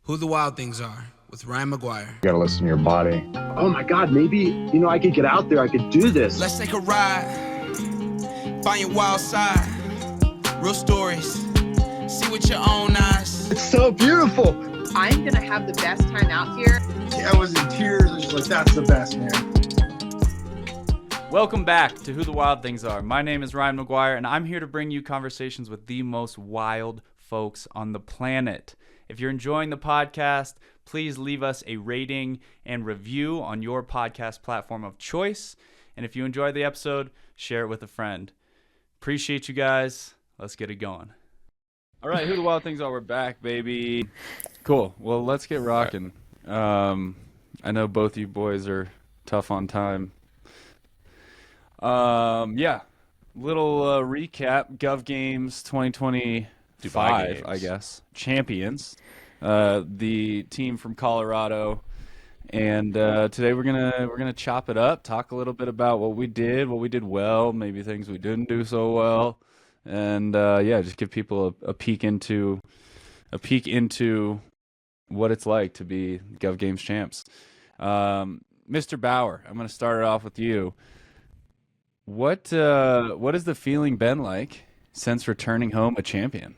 Who the Wild Things Are with Ryan Maguire. You gotta listen to your body. Oh my God, maybe, I could get out there, I could do this. Let's take a ride, find your wild side, real stories, see with your own eyes. It's so beautiful. I'm gonna have the best time out here. I was in tears. I was just like, that's the best, man. Welcome back to Who the Wild Things Are. My name is Ryan Maguire, and I'm here to bring you conversations with the most wild folks on the planet. If you're enjoying the podcast, please leave us a rating and review on your podcast platform of choice. And if you enjoyed the episode, share it with a friend. Appreciate you guys. Let's get it going. All right, Who the Wild Things Are, we're back, baby. Cool. Well, let's get rocking. I know both you boys are tough on time. Little recap. Gov Games 2025, Games. I guess. Champions. The team from Colorado. And today we're gonna chop it up, talk a little bit about what we did well, maybe things we didn't do so well, and just give people a peek into what it's like to be Gov Games champs. Mr. Bauer, I'm gonna start it off with you. What has the feeling been like since returning home a champion?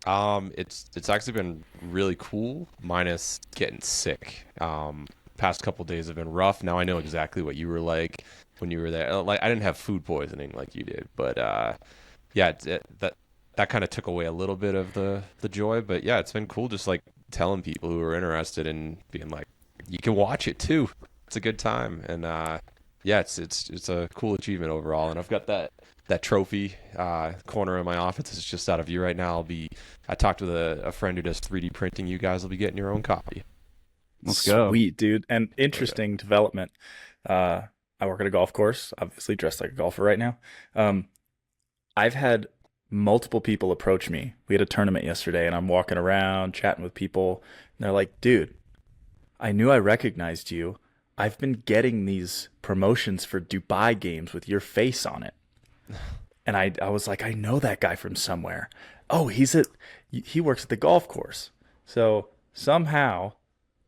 It's actually been really cool, minus getting sick. Past couple days have been rough. Now I know exactly what you were like when you were there. Like, I didn't have food poisoning like you did, but that kind of took away a little bit of the joy. But yeah, it's been cool just like telling people who are interested and being like, you can watch it too. It's a good time, and it's a cool achievement overall. And I've got that trophy corner of my office is just out of view right now. I talked with a friend who does 3D printing. You guys will be getting your own copy. Let's go. Sweet, dude. And interesting development. I work at a golf course, obviously dressed like a golfer right now. I've had multiple people approach me. We had a tournament yesterday, and I'm walking around chatting with people, and they're like, dude, I knew I recognized you. I've been getting these promotions for Dubai games with your face on it. And I was like, I know that guy from somewhere. Oh, he works at the golf course. So somehow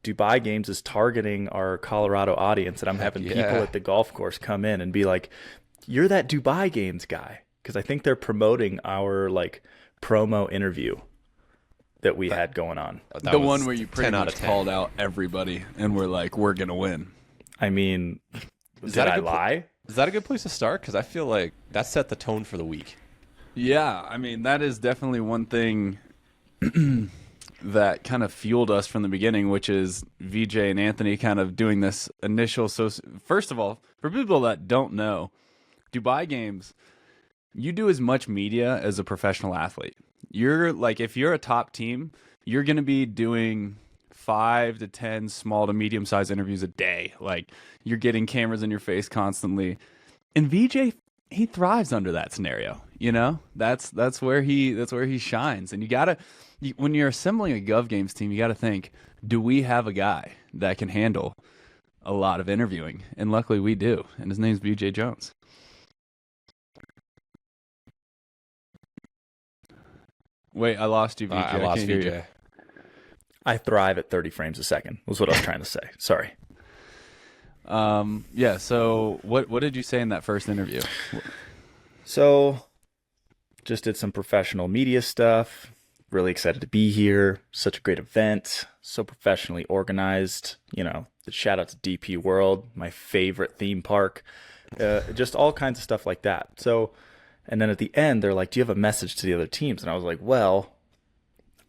Dubai Games is targeting our Colorado audience, and I'm having people at the golf course come in and be like, you're that Dubai Games guy. Because I think they're promoting our promo interview that we had going on. The one where you pretty much called out everybody and we're like, we're going to win. I mean, did I lie? Is that a good place to start? Because I feel like that set the tone for the week. Yeah, I mean, that is definitely one thing that kind of fueled us from the beginning, which is Veejay and Anthony kind of doing this initial. So, first of all, for people that don't know, Dubai Games, you do as much media as a professional athlete. You're like, if you're a top team, you're going to be doing 5 to 10 small to medium sized interviews a day. Like, you're getting cameras in your face constantly. And Veejay, he thrives under that scenario. You know, that's where he shines. And when you're assembling a Gov Games team, you got to think, do we have a guy that can handle a lot of interviewing? And luckily we do. And his name's Veejay Jones. Wait, I lost you, Veejay. I lost can't hear you. Veejay. I thrive at 30 frames a second, was what I was trying to say. Sorry. So what did you say in that first interview? So just did some professional media stuff. Really excited to be here. Such a great event. So professionally organized. Shout out to DP World, my favorite theme park. Just all kinds of stuff like that. So, and then at the end, they're like, do you have a message to the other teams? And I was like, well,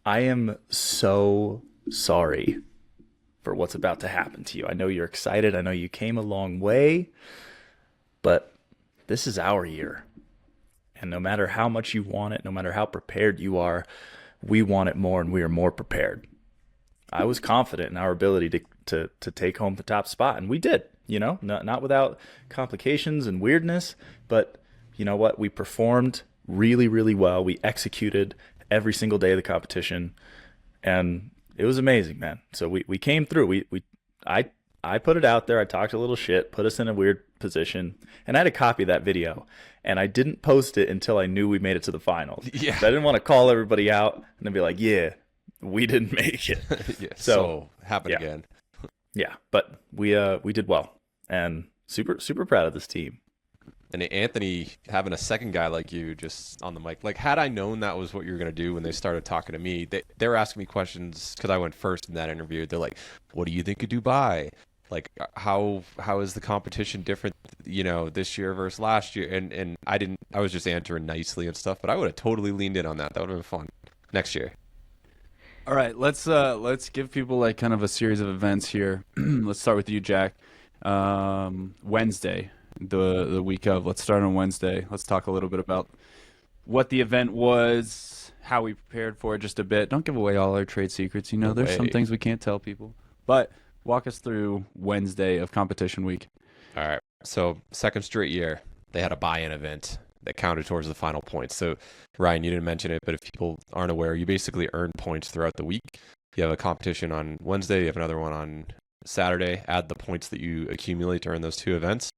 I am so sorry for what's about to happen to you. I know you're excited. I know you came a long way, but this is our year. And no matter how much you want it, no matter how prepared you are, we want it more, and we are more prepared. I was confident in our ability to take home the top spot, and we did, not without complications and weirdness, but you know what? We performed really, really well. We executed every single day of the competition, and it was amazing, man. So we came through. I put it out there. I talked a little shit, put us in a weird position, and I had a copy of that video, and I didn't post it until I knew we made it to the finals. Yeah. So I didn't want to call everybody out and then be like, yeah, we didn't make it. Yeah, So, so happened yeah. again. Yeah, but we did well, and super proud of this team. And Anthony, having a second guy like you just on the mic, like had I known that was what you were going to do when they started talking to me, they were asking me questions because I went first in that interview. They're like, what do you think of Dubai? Like, how is the competition different, this year versus last year? And I was just answering nicely and stuff, but I would have totally leaned in on that. That would have been fun next year. All right, let's give people like kind of a series of events here. Let's start with you, Jack. Wednesday, the week of. Let's start on Wednesday. Let's talk a little bit about what the event was, how we prepared for it just a bit. Don't give away all our trade secrets. No There's some way. things we can't tell people. But walk us through Wednesday of competition week. All right. So second straight year, they had a buy-in event that counted towards the final points. So Ryan, you didn't mention it, but if people aren't aware, you basically earn points throughout the week. You have a competition on Wednesday, you have another one on Saturday. Add the points that you accumulate during those two events.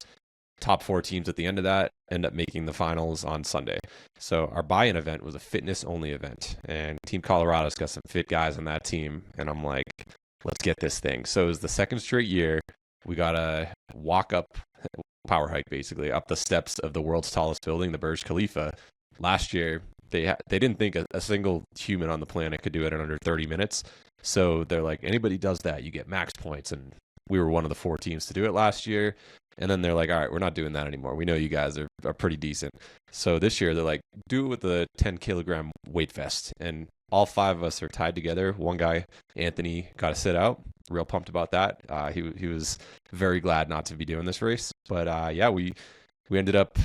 Top 4 teams at the end of that end up making the finals on Sunday. So our buy-in event was a fitness-only event, and Team Colorado's got some fit guys on that team, and I'm like, let's get this thing. So it was the second straight year. We got a walk-up power hike, basically, up the steps of the world's tallest building, the Burj Khalifa. Last year, they didn't think a single human on the planet could do it in under 30 minutes. So they're like, anybody does that, you get max points. And we were one of the 4 teams to do it last year. And then they're like, all right, we're not doing that anymore. We know you guys are pretty decent. So this year, they're like, do it with a 10-kilogram weight vest. And all 5 of us are tied together. One guy, Anthony, got to sit out. Real pumped about that. He was very glad not to be doing this race. But yeah, we ended up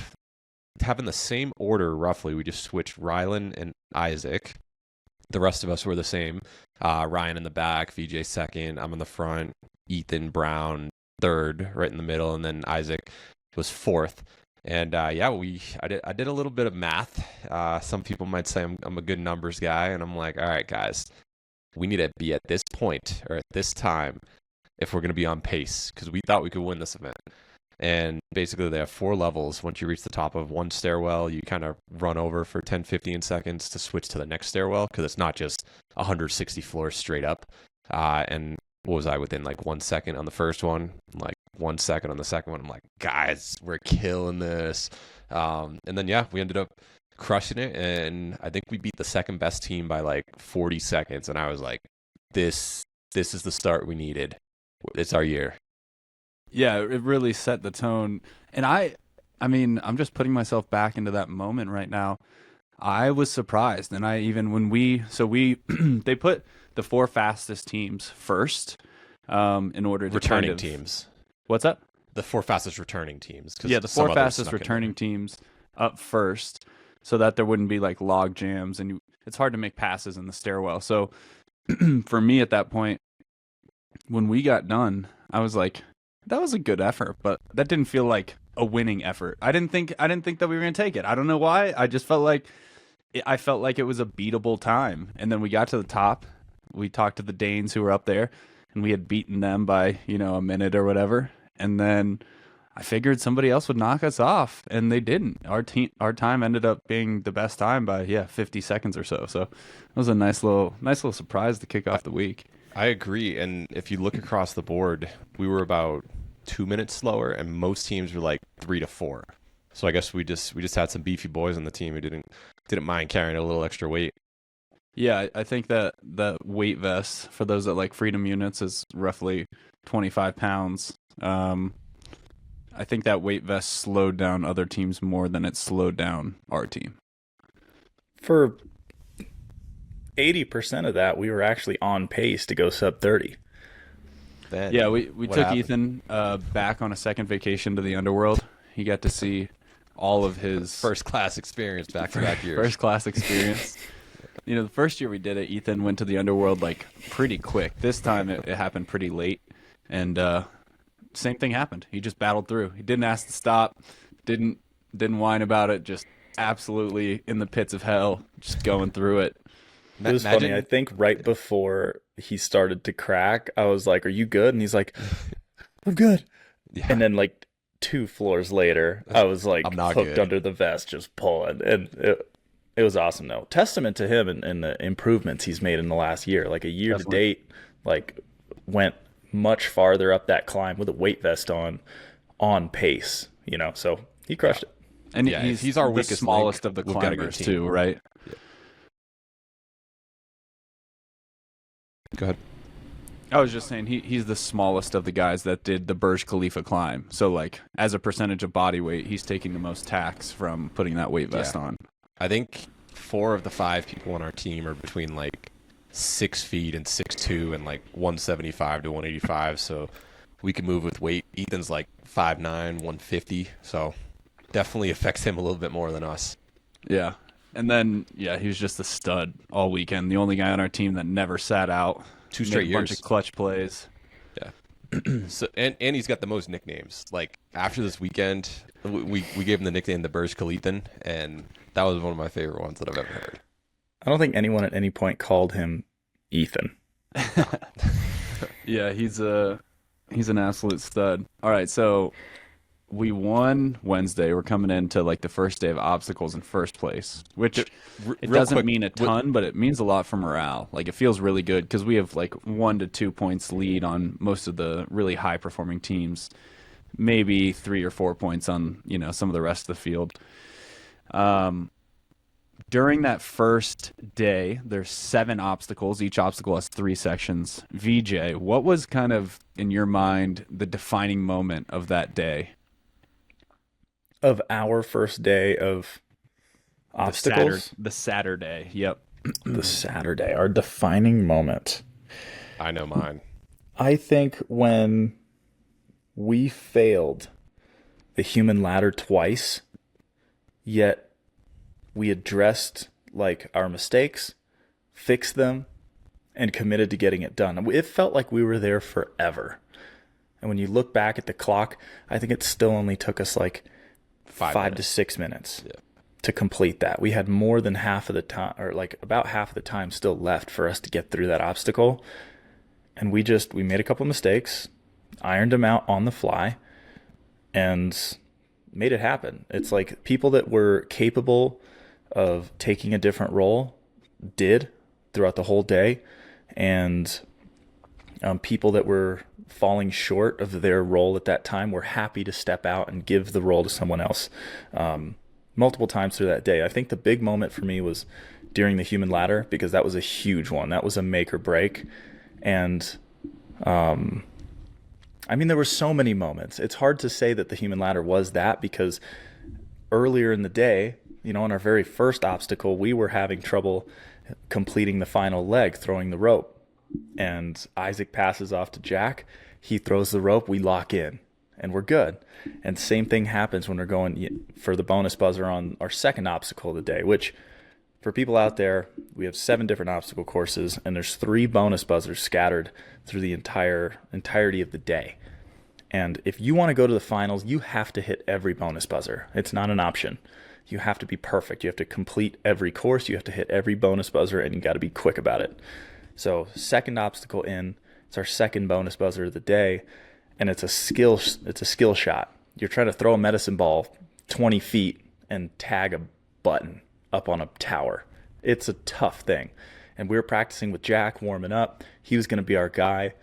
having the same order roughly. We just switched Rylan and Isaac. The rest of us were the same. Ryan in the back, Veejay second. I'm in the front. Ethan Brown third, right in the middle, and then Isaac was fourth. And yeah, I did a little bit of math. Some people might say I'm a good numbers guy, and I'm like, all right, guys, we need to be at this point or at this time if we're going to be on pace, because we thought we could win this event. And basically, they have 4 levels. Once you reach the top of one stairwell, you kind of run over for 10, 15 seconds to switch to the next stairwell, because it's not just 160 floors straight up. And what was I within like 1 second on the first one, like 1 second on the second one? I'm like, guys, we're killing this. And then, yeah, we ended up crushing it. And I think we beat the second best team by like 40 seconds. And I was like, this is the start we needed. It's our year. Yeah, it really set the tone. And I mean, I'm just putting myself back into that moment right now. I was surprised. And they put the 4 fastest teams first in order to Returning teams. What's up? The 4 fastest returning teams. Yeah, the 4 fastest returning teams up first, so that there wouldn't be like log jams, and it's hard to make passes in the stairwell. So for me at that point, when we got done, I was like, that was a good effort, but that didn't feel like a winning effort. I didn't think that we were going to take it. I don't know why. I just felt like it was a beatable time. And then we got to the top. We talked to the Danes who were up there, and we had beaten them by, a minute or whatever. And then I figured somebody else would knock us off, and they didn't. Our time ended up being the best time by 50 seconds or so. So it was a nice little surprise to kick off the week. I agree. And if you look across the board, we were about 2 minutes slower, and most teams were like 3 to 4. So I guess we just had some beefy boys on the team who didn't mind carrying a little extra weight. Yeah, I think that the weight vest for those that like freedom units is roughly 25 pounds. I think that weight vest slowed down other teams more than it slowed down our team. For 80% of that, we were actually on pace to go sub 30. Yeah, we took happened? Ethan back on a second vacation to the underworld. He got to see all of his First class experience back-to-back years. first class experience. The first year we did it, Ethan went to the underworld like pretty quick. This time it happened pretty late, and same thing happened. He just battled through. He didn't ask to stop, didn't whine about it, just absolutely in the pits of hell, just going through it. It was funny. I think right before he started to crack, I was like, "Are you good?" And he's like, "I'm good." Yeah. And then like 2 floors later, I was like I'm not hooked good. under the vest, just pulling, and It was awesome though. Testament to him and the improvements he's made in the last year. Like a year to Definitely. date, like went much farther up that climb with a weight vest on pace, you know. So he crushed it. And Yeah, if he's our the weakest smallest link, of the we've got a good climbers team. too, right? Go ahead. I was just saying he's the smallest of the guys that did the Burj Khalifa climb. So like as a percentage of body weight, he's taking the most tax from putting that weight vest Yeah. on. I think 4 of the 5 people on our team are between like 6 feet and 6'2" and like 175 to 185. So we can move with weight. Ethan's like 5'9", 150. So definitely affects him a little bit more than us. Yeah. And then he was just a stud all weekend. The only guy on our team that never sat out. 2 Made straight a bunch years. of clutch plays. So and he's got the most nicknames. Like after this weekend, we gave him the nickname the Burj Khalithan, and that was one of my favorite ones that I've ever heard. I don't think anyone at any point called him Ethan. Yeah, he's an absolute stud. All right, so we won Wednesday. We're coming into like the first day of obstacles in first place, which it real doesn't quick, mean a ton, but it means a lot for morale. Like it feels really good because we have like 1 to 2 points lead on most of the really high performing teams, maybe 3 or 4 points on some of the rest of the field. During that first day, there's 7 obstacles. Each obstacle has 3 sections. VJ, what was kind of in your mind the defining moment of that day? Of our first day of obstacles, The Saturday. Yep. the Saturday, our defining moment. I know mine. I think when we failed the human ladder twice, yet we addressed like our mistakes, fixed them, and committed to getting it done. It felt like we were there forever. And when you look back at the clock, I think it still only took us like 5 to 6 minutes to complete that. We had more than half of the time, or like about half of the time still left for us to get through that obstacle. And we made a couple mistakes, ironed them out on the fly, and made it happen. It's like people that were capable of taking a different role did throughout the whole day, and people that were falling short of their role at that time were happy to step out and give the role to someone else multiple times through that day. I think the big moment for me was during the human ladder, because that was a huge one. That was a make or break. And there were so many moments. It's hard to say that the human ladder was that, because earlier in the day, on our very first obstacle, we were having trouble completing the final leg, throwing the rope. And Isaac passes off to Jack. He throws the rope. We lock in, and we're good. And same thing happens when we're going for the bonus buzzer on our second obstacle of the day, which for people out there, we have 7 different obstacle courses, and there's 3 bonus buzzers scattered through the entirety of the day. And if you want to go to the finals, you have to hit every bonus buzzer. It's not an option. You have to be perfect. You have to complete every course. You have to hit every bonus buzzer, and you got to be quick about it. So second obstacle in, it's our second bonus buzzer of the day, and it's a skill shot. You're trying to throw a medicine ball 20 feet and tag a button up on a tower. It's a tough thing. And we were practicing with Jack, warming up. He was going to be our guy.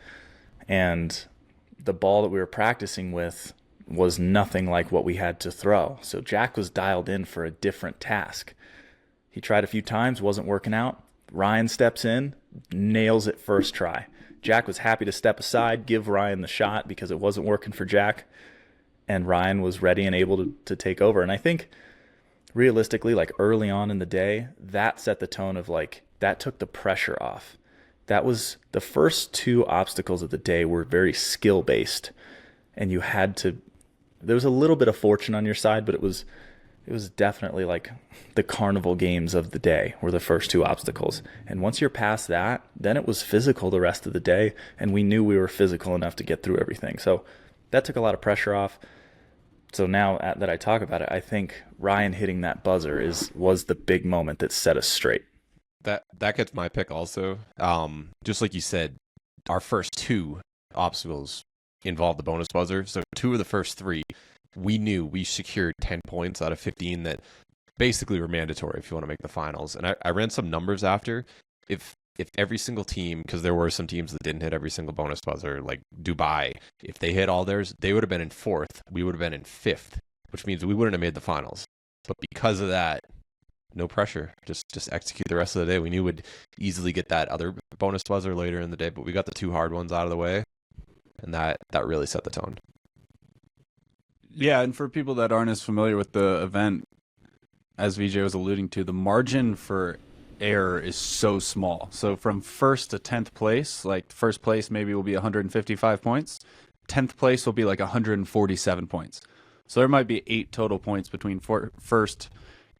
And the ball that we were practicing with was nothing like what we had to throw. So Jack was dialed in for a different task. He tried a few times, wasn't working out. Ryan steps in, nails it first try. Jack was happy to step aside, give Ryan the shot because it wasn't working for Jack. And Ryan was ready and able to take over. And I think realistically, like early on in the day, that set the tone of like, that took the pressure off. That was the first 2 obstacles of the day were very skill based. And there was a little bit of fortune on your side, but it was definitely like the carnival games of the day were the first 2 obstacles. And once you're past that, then it was physical the rest of the day. And we knew we were physical enough to get through everything. So that took a lot of pressure off. So now that I talk about it, I think Ryan hitting that buzzer was the big moment that set us straight. That gets my pick also. Just like you said, our first 2 obstacles involved the bonus buzzer. So 2 of the first 3, we knew we secured 10 points out of 15 that basically were mandatory if you want to make the finals. And I ran some numbers after. If every single team, because there were some teams that didn't hit every single bonus buzzer, like Dubai, if they hit all theirs, they would have been in 4th. We would have been in 5th, which means we wouldn't have made the finals. But because of that, no pressure. Just execute the rest of the day. We knew we'd easily get that other bonus buzzer later in the day, but we got the 2 hard ones out of the way, and that really set the tone. Yeah, and for people that aren't as familiar with the event, as Veejay was alluding to, the margin for error is so small. So from 1st to 10th place, like first place maybe will be 155 points. 10th place will be like 147 points. So there might be 8 total points between first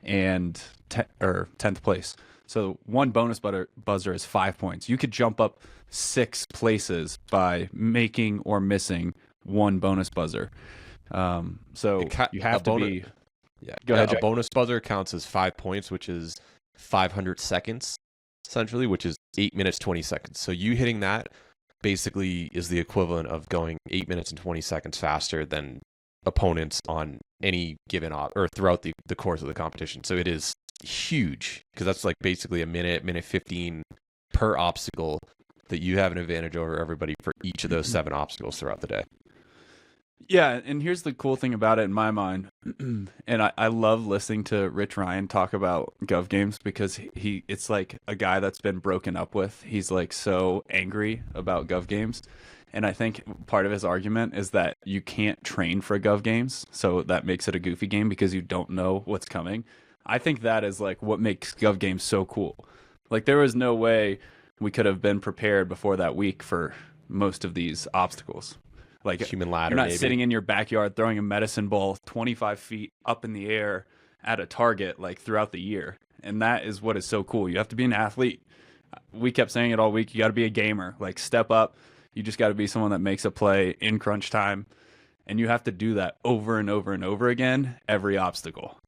and 10th place. So one bonus buzzer is 5 points. You could jump up 6 places by making or missing one bonus buzzer. So you have to be... Yeah, Go ahead, a Jack. bonus buzzer counts as 5 points, which is 500 seconds, essentially, which is 8 minutes, 20 seconds. So you hitting that basically is the equivalent of going 8 minutes and 20 seconds faster than opponents on any given or throughout the course of the competition. So it is huge, because that's like basically a minute 15 per obstacle that you have an advantage over everybody for each of those 7 obstacles throughout the day. Yeah, and here's the cool thing about it in my mind, and I love listening to Rich Ryan talk about Gov Games, because it's like a guy that's been broken up with. He's like so angry about Gov Games, and I think part of his argument is that you can't train for Gov Games, so that makes it a goofy game because you don't know what's coming. I think that is like what makes Gov Games so cool. Like there was no way we could have been prepared before that week for most of these obstacles. Like Human ladder, you're not maybe. sitting in your backyard throwing a medicine ball 25 feet up in the air at a target like throughout the year. And that is what is so cool. You have to be an athlete. We kept saying it all week. You got to be a gamer. Like step up. You just got to be someone that makes a play in crunch time. And you have to do that over and over and over again, every obstacle.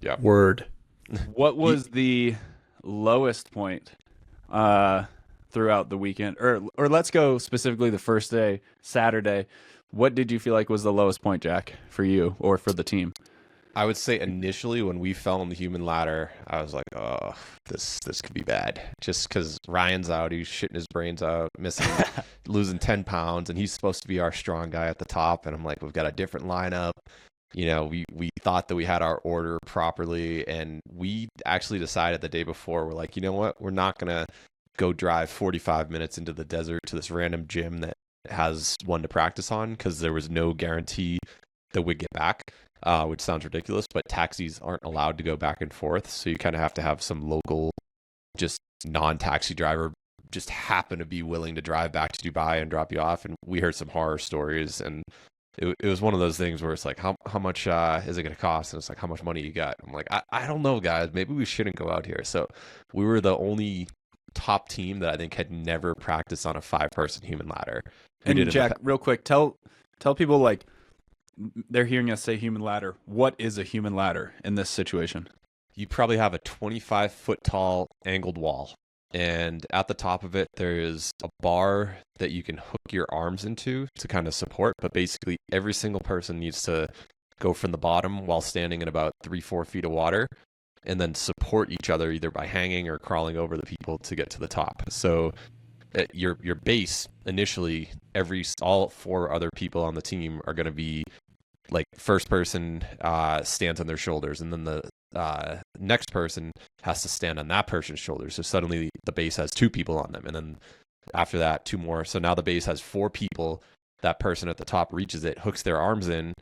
Yeah. Word. What was the lowest point throughout the weekend, or let's go specifically the first day, Saturday? What did you feel like was the lowest point, Jack, for you or for the team? I would say initially when we fell on the human ladder, I was like, oh, this could be bad. Just because Ryan's out, he's shitting his brains out, missing, losing 10 pounds, and he's supposed to be our strong guy at the top. And I'm like, we've got a different lineup. You know, we thought that we had our order properly, and we actually decided the day before, we're like, you know what, we're not going to go drive 45 minutes into the desert to this random gym that has one to practice on, because there was no guarantee that we'd get back, which sounds ridiculous, but taxis aren't allowed to go back and forth. So you kind of have to have some local, just non-taxi driver just happen to be willing to drive back to Dubai and drop you off. And we heard some horror stories, and it was one of those things where it's like, how much is it going to cost? And it's like, how much money you got? I'm like, I don't know, guys. Maybe we shouldn't go out here. So we were the only top team that I think had never practiced on a 5-person human ladder. And Jack, real quick, tell people, like, they're hearing us say human ladder. What is a human ladder in this situation? You probably have a 25-foot tall angled wall, and at the top of it there is a bar that you can hook your arms into to kind of support, but basically every single person needs to go from the bottom while standing in about 3-4 feet of water, and then support each other either by hanging or crawling over the people to get to the top. So your base initially, all 4 other people on the team are going to be like, first person stands on their shoulders, and then the next person has to stand on that person's shoulders. So suddenly the base has 2 people on them, and then after that 2 more. So now the base has 4 people. That person at the top reaches it, hooks their arms in,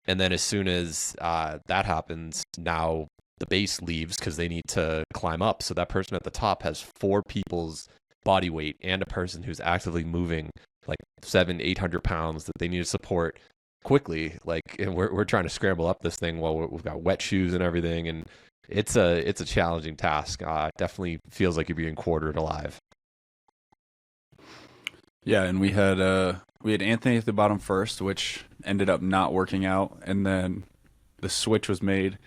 and then as soon as that happens, now the base leaves because they need to climb up. So that person at the top has 4 people's body weight and a person who's actively moving like 700-800 pounds that they need to support quickly. Like, and we're trying to scramble up this thing while we've got wet shoes and everything, and it's a challenging task. Definitely feels like you're being quartered alive. Yeah, and we had Anthony at the bottom first, which ended up not working out, and then the switch was made.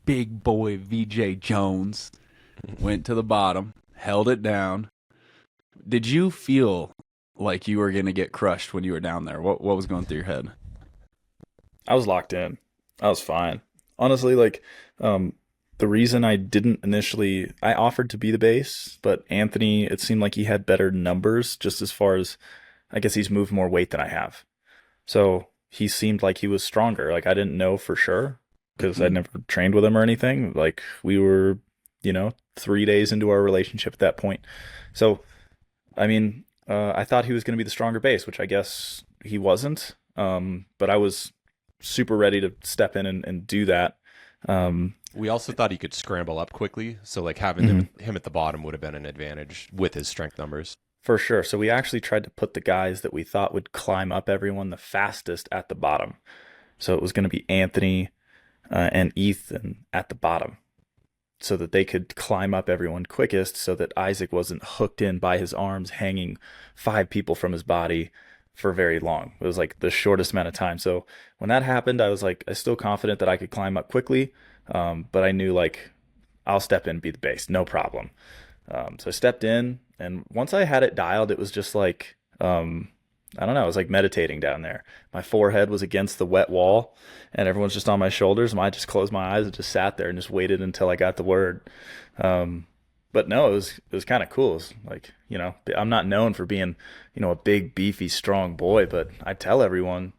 Big boy Veejay Jones went to the bottom, held it down. Did you feel like you were going to get crushed when you were down there? What was going through your head? I was locked in. I was fine. Honestly, like, the reason I didn't initially, I offered to be the base, but Anthony, it seemed like he had better numbers just as far as, I guess he's moved more weight than I have. So he seemed like he was stronger. Like, I didn't know for sure because I'd never trained with him or anything. Like, we were, 3 days into our relationship at that point. So, I mean, I thought he was going to be the stronger base, which I guess he wasn't. But I was super ready to step in and do that. We also thought he could scramble up quickly, so like having him at the bottom would have been an advantage with his strength numbers. For sure. So we actually tried to put the guys that we thought would climb up everyone the fastest at the bottom. So it was going to be Anthony and Ethan at the bottom so that they could climb up everyone quickest so that Isaac wasn't hooked in by his arms hanging 5 people from his body for very long. It was like the shortest amount of time. So when that happened, I was like, I was still confident that I could climb up quickly. But I knew like I'll step in and be the base, no problem. So I stepped in, and once I had it dialed, it was just like, I don't know, it was like meditating down there. My forehead was against the wet wall, and everyone's just on my shoulders. And I just closed my eyes and just sat there and just waited until I got the word. But no, it was kind of cool. It was like, I'm not known for being, a big, beefy, strong boy, but I tell everyone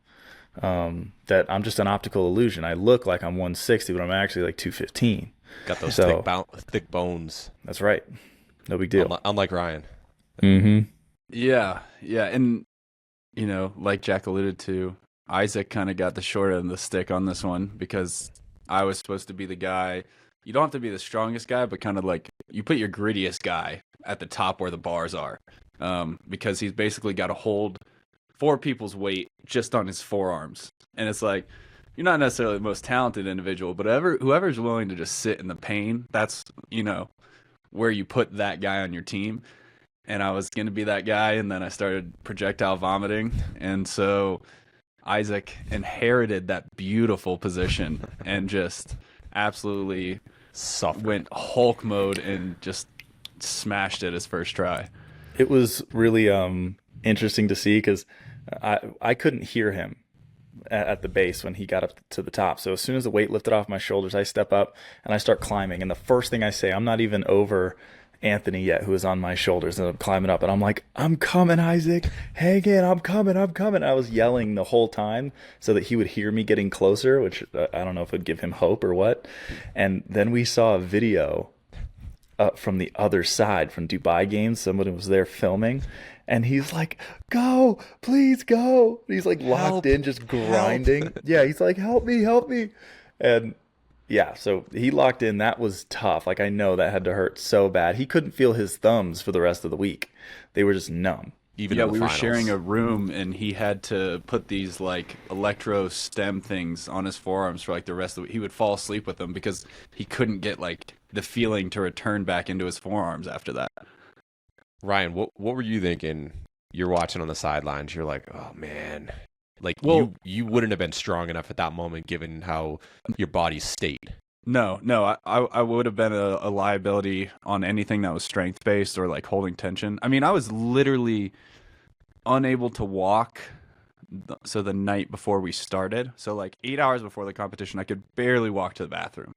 that I'm just an optical illusion. I look like I'm 160, but I'm actually like 215. Got those So- thick bones. That's right. No big deal. Unlike Ryan. Mm-hmm. Yeah, and like Jack alluded to, Isaac kind of got the short end of the stick on this one because I was supposed to be the guy. You don't have to be the strongest guy, but kind of like you put your grittiest guy at the top where the bars are, because he's basically got to hold 4 people's weight just on his forearms, and it's like you're not necessarily the most talented individual, but whoever's willing to just sit in the pain, that's where you put that guy on your team. And I was going to be that guy, and then I started projectile vomiting. And so Isaac inherited that beautiful position and just absolutely went Hulk mode and just smashed it his first try. It was really interesting to see because I couldn't hear him at the base when he got up to the top. So as soon as the weight lifted off my shoulders, I step up and I start climbing. And the first thing I say, I'm not even over Anthony yet, who is on my shoulders, and I'm climbing up, and I'm like, I'm coming, Isaac, hang in, I'm coming. I was yelling the whole time so that he would hear me getting closer, which I don't know if it would give him hope or what. And then we saw a video from the other side, from Dubai games. Somebody was there filming, and he's like, go, please go. And he's like locked in, just grinding. Yeah, he's like, help me. And yeah, so he locked in. That was tough. Like, I know that had to hurt so bad. He couldn't feel his thumbs for the rest of the week. They were just numb. Even Yeah, in the we were finals. sharing a room, and he had to put these like electro stem things on his forearms for like the rest of the week. He would fall asleep with them because he couldn't get like the feeling to return back into his forearms after that. Ryan, what were you thinking? You're watching on the sidelines. You're like, oh man, like Well- you wouldn't have been strong enough at that moment, given how your body's state. No, I would have been a liability on anything that was strength based or like holding tension. I mean, I was literally unable to walk. So the night before we started, so like 8 hours before the competition, I could barely walk to the bathroom.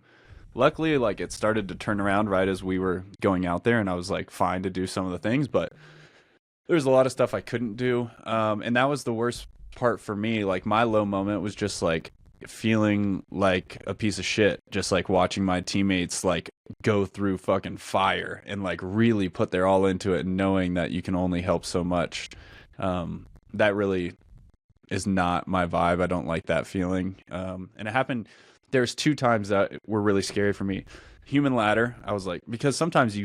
Luckily, like it started to turn around right as we were going out there, and I was like fine to do some of the things, but there's a lot of stuff I couldn't do. And that was the worst part for me. Like my low moment was just like feeling like a piece of shit, just like watching my teammates like go through fucking fire and like really put their all into it, and knowing that you can only help so much. That really is not my vibe. I don't like that feeling. And it happened. There's 2 times that were really scary for me. Human ladder. I was like, because sometimes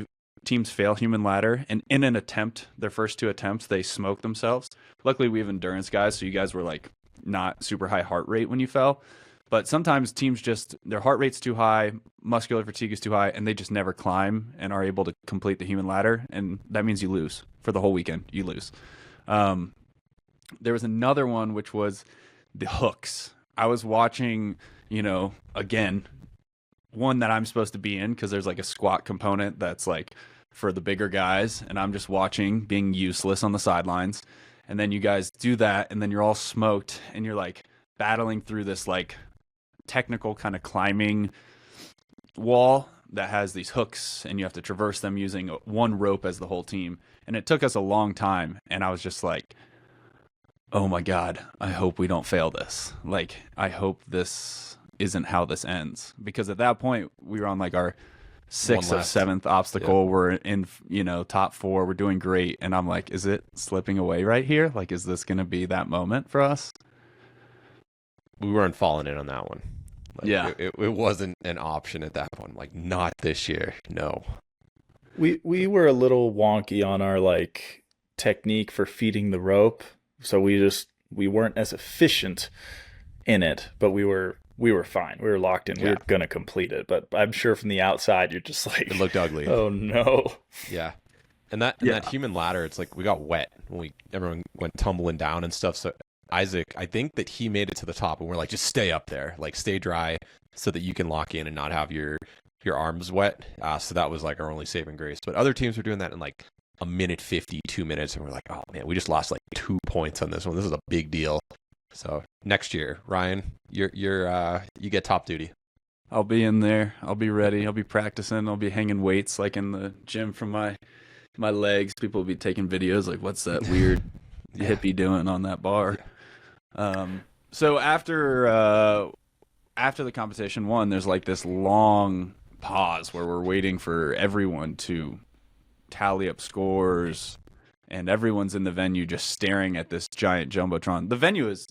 teams fail human ladder, and in an attempt, their first 2 attempts, they smoke themselves. Luckily, we have endurance guys, so you guys were like not super high heart rate when you fell. But sometimes teams just, their heart rate's too high, muscular fatigue is too high, and they just never climb and are able to complete the human ladder. And that means you lose for the whole weekend. You lose. There was another one, which was the hooks. I was watching, again, one that I'm supposed to be in because there's like a squat component that's like for the bigger guys, and I'm just watching, being useless on the sidelines. And then you guys do that, and then you're all smoked, and you're like battling through this like technical kind of climbing wall that has these hooks, and you have to traverse them using one rope as the whole team. And it took us a long time, and I was just like, oh my God, I hope we don't fail this. Like, I hope this isn't how this ends. Because at that point, we were on like our sixth or seventh obstacle. Yeah. We're in, top 4. We're doing great. And I'm like, is it slipping away right here? Like, is this going to be that moment for us? We weren't falling in on that one. Like, yeah. It wasn't an option at that point. Like, not this year. No. We were a little wonky on our like technique for feeding the rope. So we weren't as efficient in it, but we were fine. We were locked in. Yeah. We were going to complete it. But I'm sure from the outside, you're just like, it looked ugly. Oh no. Yeah. And that human ladder, it's like we got wet when everyone went tumbling down and stuff. So Isaac, I think that he made it to the top, and we're like, just stay up there, like stay dry so that you can lock in and not have your arms wet. So that was like our only saving grace. But other teams were doing that in like a minute 50, 2 minutes, and we're like, oh man, we just lost like 2 points on this one. This is a big deal. So next year, Ryan, you get top duty. I'll be in there. I'll be ready. I'll be practicing. I'll be hanging weights like in the gym from my legs. People will be taking videos like, what's that weird hippie doing on that bar? So after the competition won, there's like this long pause where we're waiting for everyone to tally up scores, and everyone's in the venue just staring at this giant jumbotron. The venue is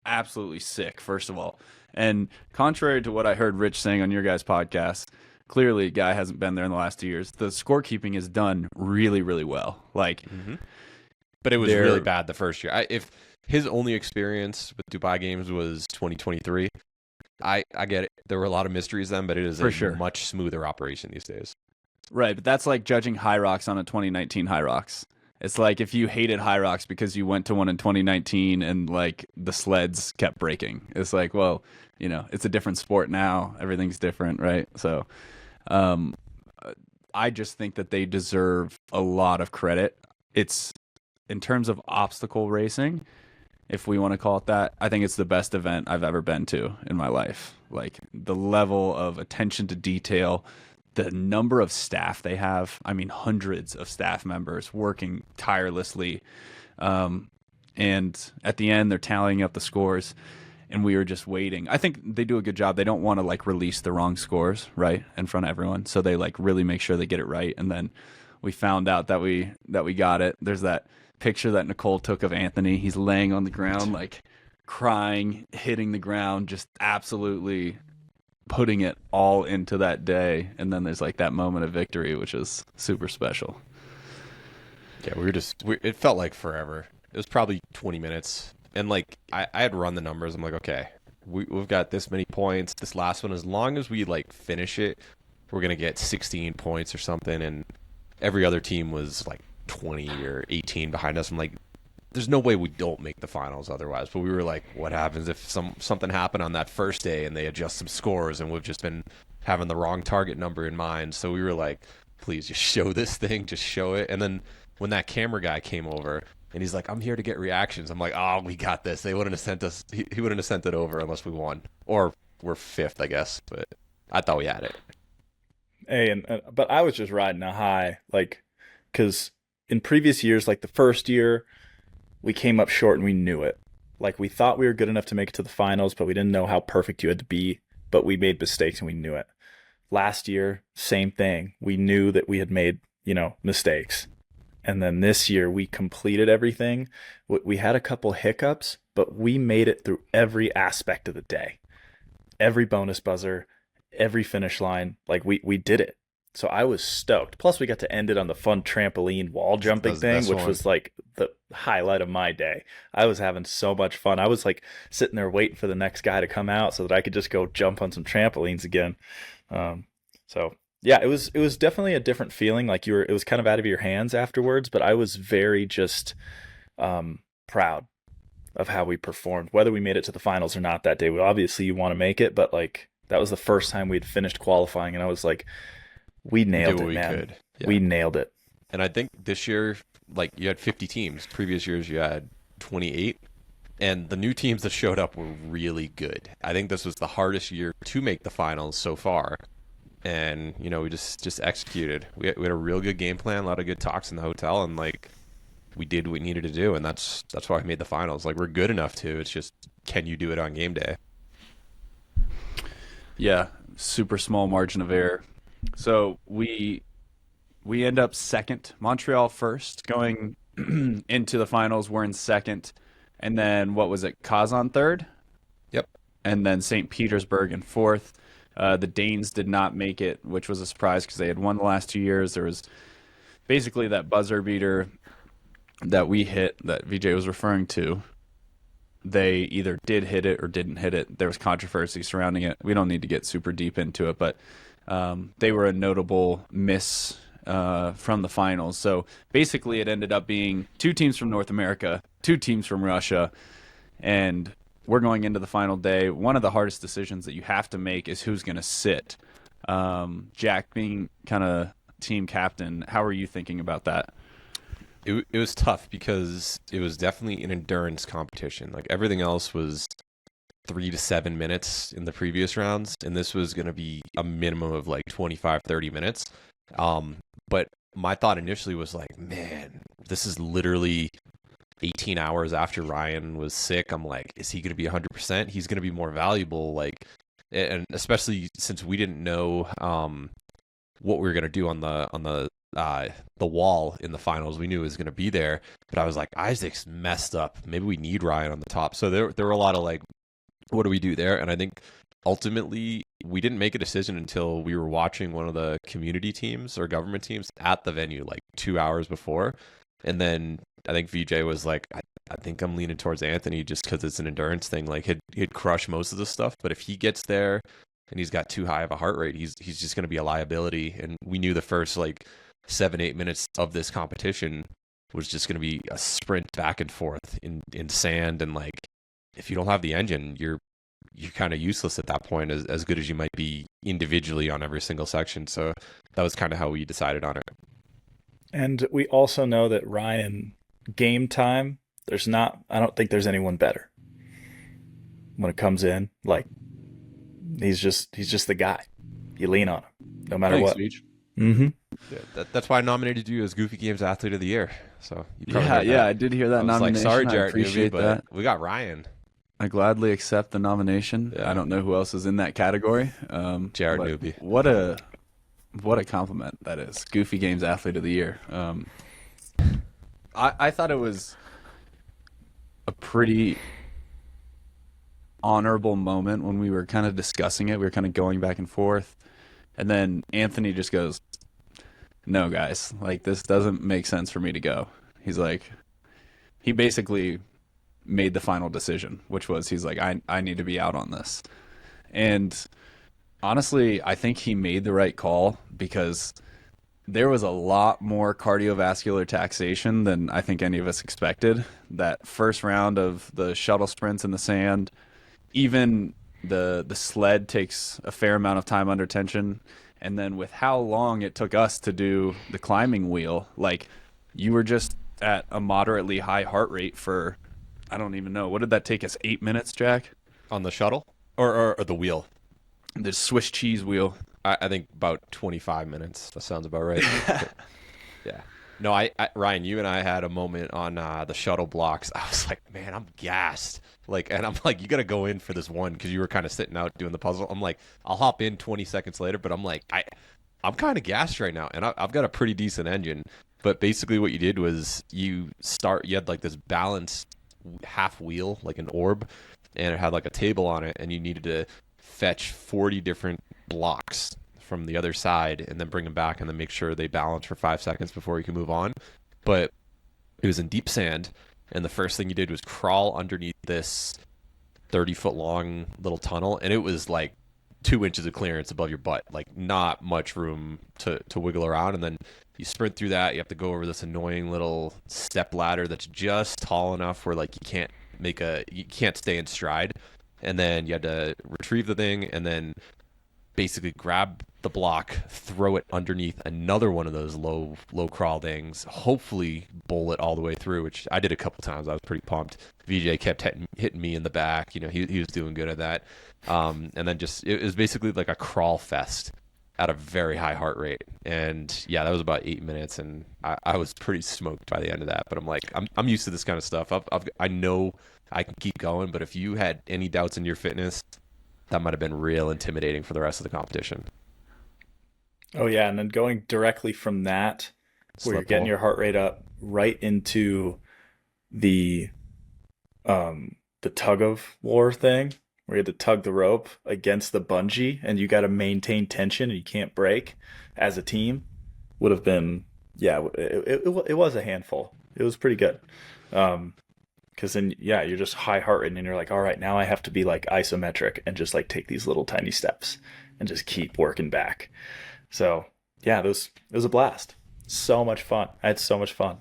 absolutely sick, first of all. And contrary to what I heard Rich saying on your guys' podcast, clearly a guy hasn't been there in the last 2 years. The scorekeeping is done really, really well. Like, but it was really bad the first year. If his only experience with Dubai games was 2023, I get it. There were a lot of mysteries then, but it is much smoother operation these days. Right, but that's like judging High Rocks on a 2019 High Rocks. It's like if you hated High Rocks because you went to one in 2019 and like the sleds kept breaking. It's like, well, it's a different sport now. Everything's different, right? So I just think that they deserve a lot of credit. It's in terms of obstacle racing, if we want to call it that, I think it's the best event I've ever been to in my life. Like the level of attention to detail, the number of staff they have. I mean, hundreds of staff members working tirelessly. And at the end, they're tallying up the scores, and we were just waiting. I think they do a good job. They don't want to like release the wrong scores, right, in front of everyone. So they like really make sure they get it right. And then we found out that we got it. There's that picture that Nicole took of Anthony. He's laying on the ground, like crying, hitting the ground, just absolutely putting it all into that day. And then there's like that moment of victory, which is super special. Yeah, it felt like forever. It was probably 20 minutes. And like I had run the numbers. I'm like, okay, we've got this many points. This last one, as long as we like finish it, we're gonna get 16 points or something. And every other team was like 20 or 18 behind us. I'm like, there's no way we don't make the finals otherwise. But we were like, what happens if something happened on that first day and they adjust some scores and we've just been having the wrong target number in mind? So we were like, please just show this thing, just show it. And then when that camera guy came over and he's like, I'm here to get reactions, I'm like, oh, we got this. They wouldn't have sent us, he wouldn't have sent it over unless we won. Or we're fifth, I guess. But I thought we had it. Hey, but I was just riding a high, like, because in previous years, like the first year, we came up short and we knew it. Like we thought we were good enough to make it to the finals, but we didn't know how perfect you had to be. But we made mistakes and we knew it. Last year, same thing. We knew that we had made, mistakes. And then this year we completed everything. We had a couple hiccups, but we made it through every aspect of the day. Every bonus buzzer, every finish line, like we did it. So I was stoked. Plus we got to end it on the fun trampoline wall jumping thing, which was like the highlight of my day. I was having so much fun. I was like sitting there waiting for the next guy to come out so that I could just go jump on some trampolines again. So yeah, it was definitely a different feeling. Like it was kind of out of your hands afterwards, but I was very just proud of how we performed, whether we made it to the finals or not that day. Obviously you want to make it, but like that was the first time we'd finished qualifying, and I was like, we nailed it, man. Yeah. We nailed it. And I think this year, like you had 50 teams. Previous years you had 28. And the new teams that showed up were really good. I think this was the hardest year to make the finals so far. And, you know, we just executed. We had a real good game plan, a lot of good talks in the hotel, and, like, we did what we needed to do, and that's why we made the finals. Like, we're good enough to. It's just, can you do it on game day? Yeah, super small margin of error. So we end up second. Montreal first, going into the finals. We're in second. And then, what was it, Kazan third? Yep. And then St. Petersburg in fourth. The Danes did not make it, which was a surprise because they had won the last 2 years. There was basically that buzzer beater that we hit that Veejay was referring to. They either did hit it or didn't hit it. There was controversy surrounding it. We don't need to get super deep into it, but they were a notable miss from the finals. So basically it ended up being 2 teams from North America, 2 teams from Russia, and we're going into the final day. One of the hardest decisions that you have to make is who's going to sit. Jack, being kind of team captain, how are you thinking about that? It was tough because it was definitely an endurance competition. Like, everything else was 3 to 7 minutes in the previous rounds, and this was going to be a minimum of like 25, 30 minutes. But my thought initially was like, man, this is literally 18 hours after Ryan was sick. I'm like, is he going to be 100%? He's going to be more valuable. Like, and especially since we didn't know what we were going to do on the wall in the finals. We knew it was going to be there, but I was like, Isaac's messed up. Maybe we need Ryan on the top. So there were a lot of like, what do we do there? And I think ultimately we didn't make a decision until we were watching one of the community teams or government teams at the venue like 2 hours before. And then I think Veejay was like, I think I'm leaning towards Anthony just because it's an endurance thing. Like, he'd crush most of the stuff, but if he gets there and he's got too high of a heart rate, he's just going to be a liability. And we knew the first like 7-8 minutes of this competition was just going to be a sprint back and forth in sand. And like, if you don't have the engine, you're kind of useless at that point, as good as you might be individually on every single section. So that was kind of how we decided on it. And we also know that Ryan, game time, I don't think there's anyone better. When it comes in, like, he's just the guy. You lean on him, no matter what. Veej. Mm-hmm. Yeah, that's why I nominated you as Goofy Games Athlete of the Year. So Yeah, I did hear that I was nomination. like, sorry, I Jared, appreciate but that. we got Ryan. I gladly accept the nomination. Yeah. I don't know who else is in that category. Jared but Newby. What a compliment that is. Goofy Games Athlete of the Year. I thought it was a pretty honorable moment when we were kind of discussing it. We were kind of going back and forth. And then Anthony just goes, no, guys, like, this doesn't make sense for me to go. He's like, he basically made the final decision, which was, he's like, I need to be out on this. And honestly, I think he made the right call because there was a lot more cardiovascular taxation than I think any of us expected. That first round of the shuttle sprints in the sand, even the sled takes a fair amount of time under tension. And then with how long it took us to do the climbing wheel, like, you were just at a moderately high heart rate for, I don't even know, what did that take us, 8 minutes, Jack? On the shuttle? Or the wheel? The Swiss cheese wheel. I think about 25 minutes. That sounds about right. Yeah. No, Ryan, you and I had a moment on the shuttle blocks. I was like, man, I'm gassed. Like, and I'm like, you got to go in for this one because you were kind of sitting out doing the puzzle. I'm like, I'll hop in 20 seconds later, but I'm like, I'm kind of gassed right now, and I've got a pretty decent engine. But basically what you did was you had like this balanced half wheel, like an orb, and it had like a table on it, and you needed to fetch 40 different blocks from the other side and then bring them back and then make sure they balance for 5 seconds before you can move on. But it was in deep sand, and the first thing you did was crawl underneath this 30-foot long little tunnel, and it was like 2 inches of clearance above your butt, like not much room to wiggle around. And then you sprint through that. You have to go over this annoying little step ladder that's just tall enough where like you can't stay in stride. And then you had to retrieve the thing and then basically grab the block, throw it underneath another one of those low crawl things, hopefully bowl it all the way through, which I did a couple times. I was pretty pumped. VJ kept hitting me in the back. You know, he was doing good at that. And then just it was basically like a crawl fest at a very high heart rate. And yeah, that was about 8 minutes, and I was pretty smoked by the end of that. But I'm like, I'm used to this kind of stuff. I know I can keep going, but if you had any doubts in your fitness, that might have been real intimidating for the rest of the competition. Oh yeah, and then going directly from that, where you're getting your heart rate up, right into the tug of war thing, where you had to tug the rope against the bungee, and you got to maintain tension and you can't break as a team, would have been, yeah, it was a handful. It was pretty good. Because then, yeah, you're just high heart rate and you're like, all right, now I have to be like isometric and just like take these little tiny steps and just keep working back. So yeah, it was a blast. So much fun. I had so much fun.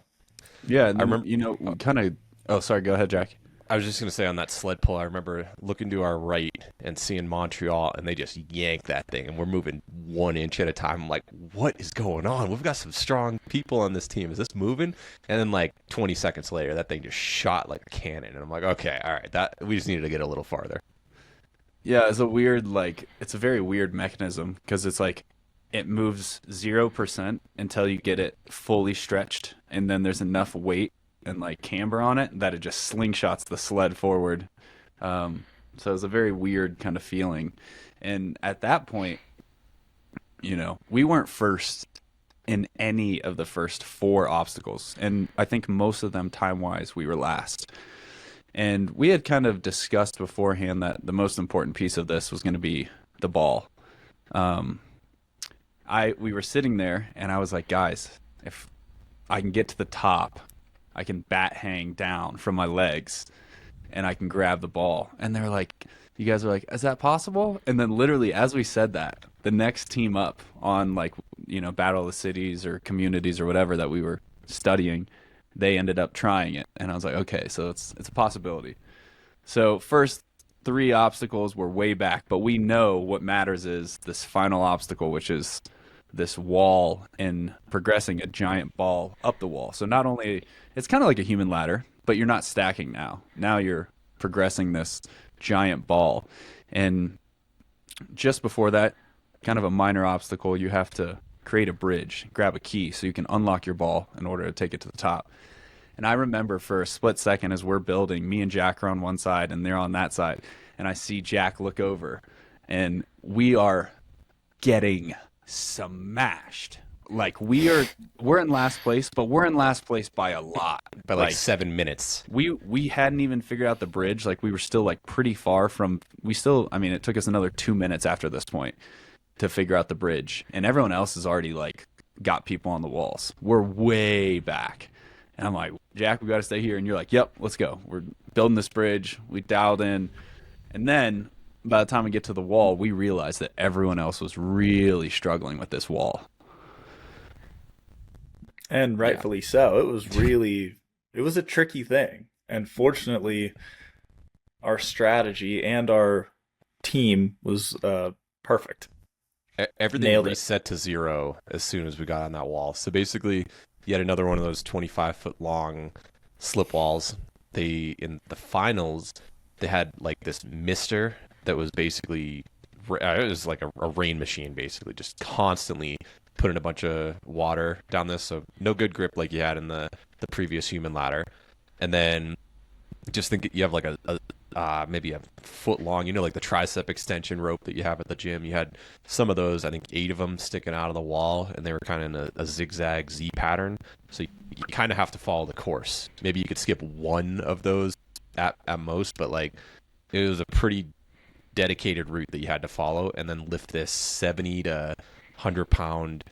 Yeah, and then, I remember, you know, kind of. Oh, sorry. Go ahead, Jack. I was just gonna say on that sled pull, I remember looking to our right and seeing Montreal, and they just yanked that thing, and we're moving 1 inch at a time. I'm like, what is going on? We've got some strong people on this team. Is this moving? And then like 20 seconds later, that thing just shot like a cannon, and I'm like, okay, all right, that we just needed to get a little farther. Yeah, it's a very weird mechanism, because it's like it moves 0% until you get it fully stretched, and then there's enough weight and like camber on it that it just slingshots the sled forward. So it's a very weird kind of feeling. And at that point, you know, we weren't first in any of the first 4 obstacles, and I think most of them time-wise we were last. And we had kind of discussed beforehand that the most important piece of this was going to be the ball. We were sitting there, and I was like, guys, if I can get to the top, I can bat hang down from my legs, and I can grab the ball. And they're like, you guys are like, is that possible? And then literally as we said that, the next team up on, like, you know, Battle of the Cities or Communities or whatever that we were studying, they ended up trying it. And I was like, okay, so it's a possibility. So first 3 obstacles were way back, but we know what matters is this final obstacle, which is this wall and progressing a giant ball up the wall. So not only, it's kind of like a human ladder, but you're not stacking now. Now you're progressing this giant ball. And just before that, kind of a minor obstacle, you have to create a bridge, grab a key so you can unlock your ball in order to take it to the top. And I remember for a split second as we're building, me and Jack are on one side and they're on that side. And I see Jack look over, and we are getting smashed. Like we're in last place, but we're in last place by a lot. By like 7 minutes. We hadn't even figured out the bridge. Like we were still like pretty far from, I mean, it took us another 2 minutes after this point to figure out the bridge. And everyone else has already like got people on the walls. We're way back. And I'm like, Jack, we got to stay here. And you're like, yep, let's go. We're building this bridge. We dialed in. And then by the time we get to the wall, we realized that everyone else was really struggling with this wall. And rightfully so. It was a tricky thing. And fortunately, our strategy and our team was perfect. Everything Nailed it. reset to 0 as soon as we got on that wall. So basically, you had another one of those 25-foot long slip walls. In the finals, they had like this mister that was basically, it was like a rain machine, basically, just constantly putting a bunch of water down this. So no good grip like you had in the previous human ladder. And then just think you have like maybe a foot long, you know, like the tricep extension rope that you have at the gym. You had some of those, I think 8 of them sticking out of the wall, and they were kind of in a zigzag Z pattern. So you kind of have to follow the course. Maybe you could skip one of those at most, but like it was a pretty dedicated route that you had to follow, and then lift this 70 to 100-pound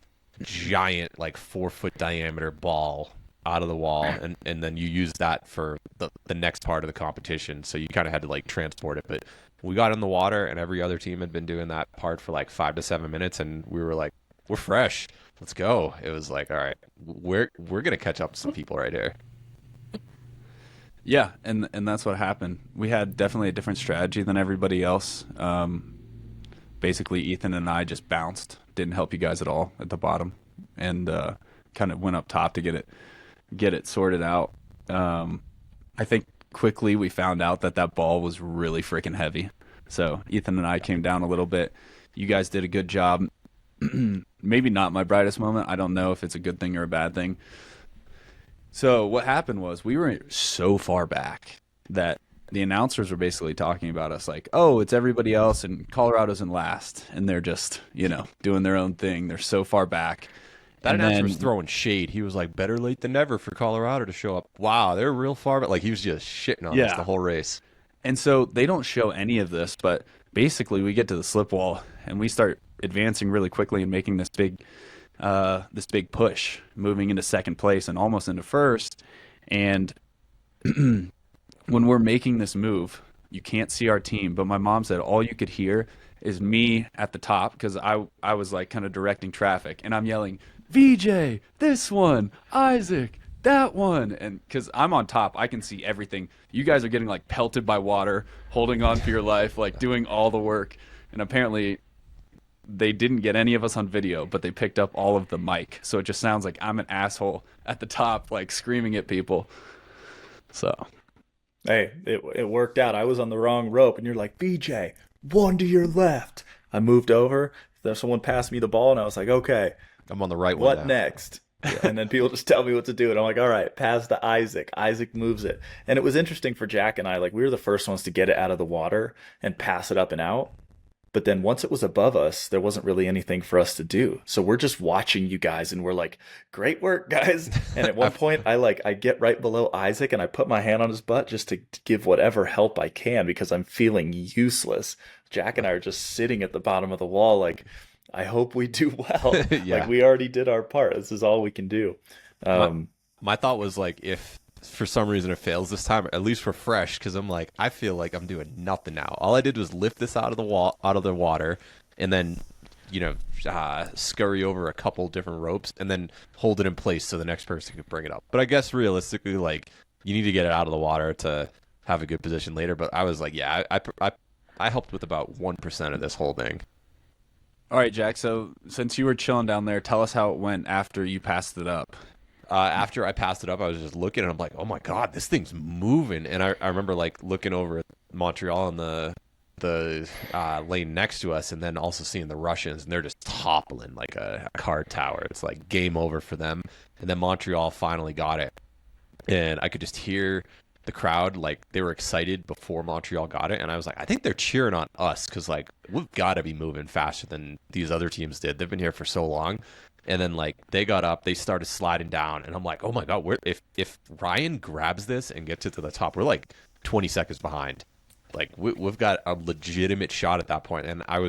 giant, like 4-foot diameter ball out of the wall, and then you use that for the next part of the competition. So you kind of had to like transport it. But we got in the water, and every other team had been doing that part for like 5 to 7 minutes, and we were like, we're fresh, let's go. It was like, all right, we're gonna catch up to some people right here. Yeah, and that's what happened. We had definitely a different strategy than everybody else. Basically, Ethan and I just bounced didn't help you guys at all at the bottom, and kind of went up top to get it sorted out. I think quickly we found out that ball was really freaking heavy. So Ethan and I came down a little bit. You guys did a good job. Maybe not my brightest moment. I don't know if it's a good thing or a bad thing. So what happened was we were so far back that the announcers were basically talking about us like, oh, it's everybody else and Colorado's in last. And they're just, doing their own thing. They're so far back. That And announcer then- was throwing shade. He was like, better late than never for Colorado to show up. Wow, they're real far back. Like, he was just shitting on us the whole race. And so they don't show any of this, but basically we get to the slip wall and we start advancing really quickly and making this big push, moving into second place and almost into first. And when we're making this move, you can't see our team, but my mom said all you could hear is me at the top because I was like kind of directing traffic and I'm yelling, VJ, this one, Isaac, that one. And because I'm on top, I can see everything. You guys are getting like pelted by water, holding on for your life, like doing all the work. And apparently they didn't get any of us on video, but they picked up all of the mic. So it just sounds like I'm an asshole at the top, like screaming at people. So. Hey, it worked out. I was on the wrong rope, and you're like, VJ, one to your left. I moved over. Then someone passed me the ball, and I was like, okay, I'm on the right one. what next? And then people just tell me what to do, and I'm like, all right, pass to Isaac. Isaac moves it. And it was interesting for Jack and I. Like, we were the first ones to get it out of the water and pass it up and out. But then once it was above us, there wasn't really anything for us to do. So we're just watching you guys and we're like, great work, guys. And at one point I get right below Isaac and I put my hand on his butt just to give whatever help I can because I'm feeling useless. Jack and I are just sitting at the bottom of the wall like, I hope we do well. Yeah. Like we already did our part. This is all we can do. My thought was like, if for some reason it fails this time, at least we're fresh, because I'm like, I feel like I'm doing nothing now. All I did was lift this out of the water, and then scurry over a couple different ropes, and then hold it in place so the next person can bring it up. But I guess realistically, like, you need to get it out of the water to have a good position later. But I was like, yeah, I helped with about 1% of this whole thing. All right, Jack. So since you were chilling down there, tell us how it went after you passed it up. After I passed it up, I was just looking, and I'm like, oh my god, this thing's moving. And I remember like looking over at Montreal and the lane next to us, and then also seeing the Russians, and they're just toppling like a car tower. It's like game over for them. And then Montreal finally got it, and I could just hear the crowd, like, they were excited before Montreal got it, and I was like, I think they're cheering on us because like we've got to be moving faster than these other teams did. They've been here for so long. And then like they got up, they started sliding down, and I'm like, oh my god, if Ryan grabs this and gets it to the top, we're like 20 seconds behind. Like we've got a legitimate shot at that point. And I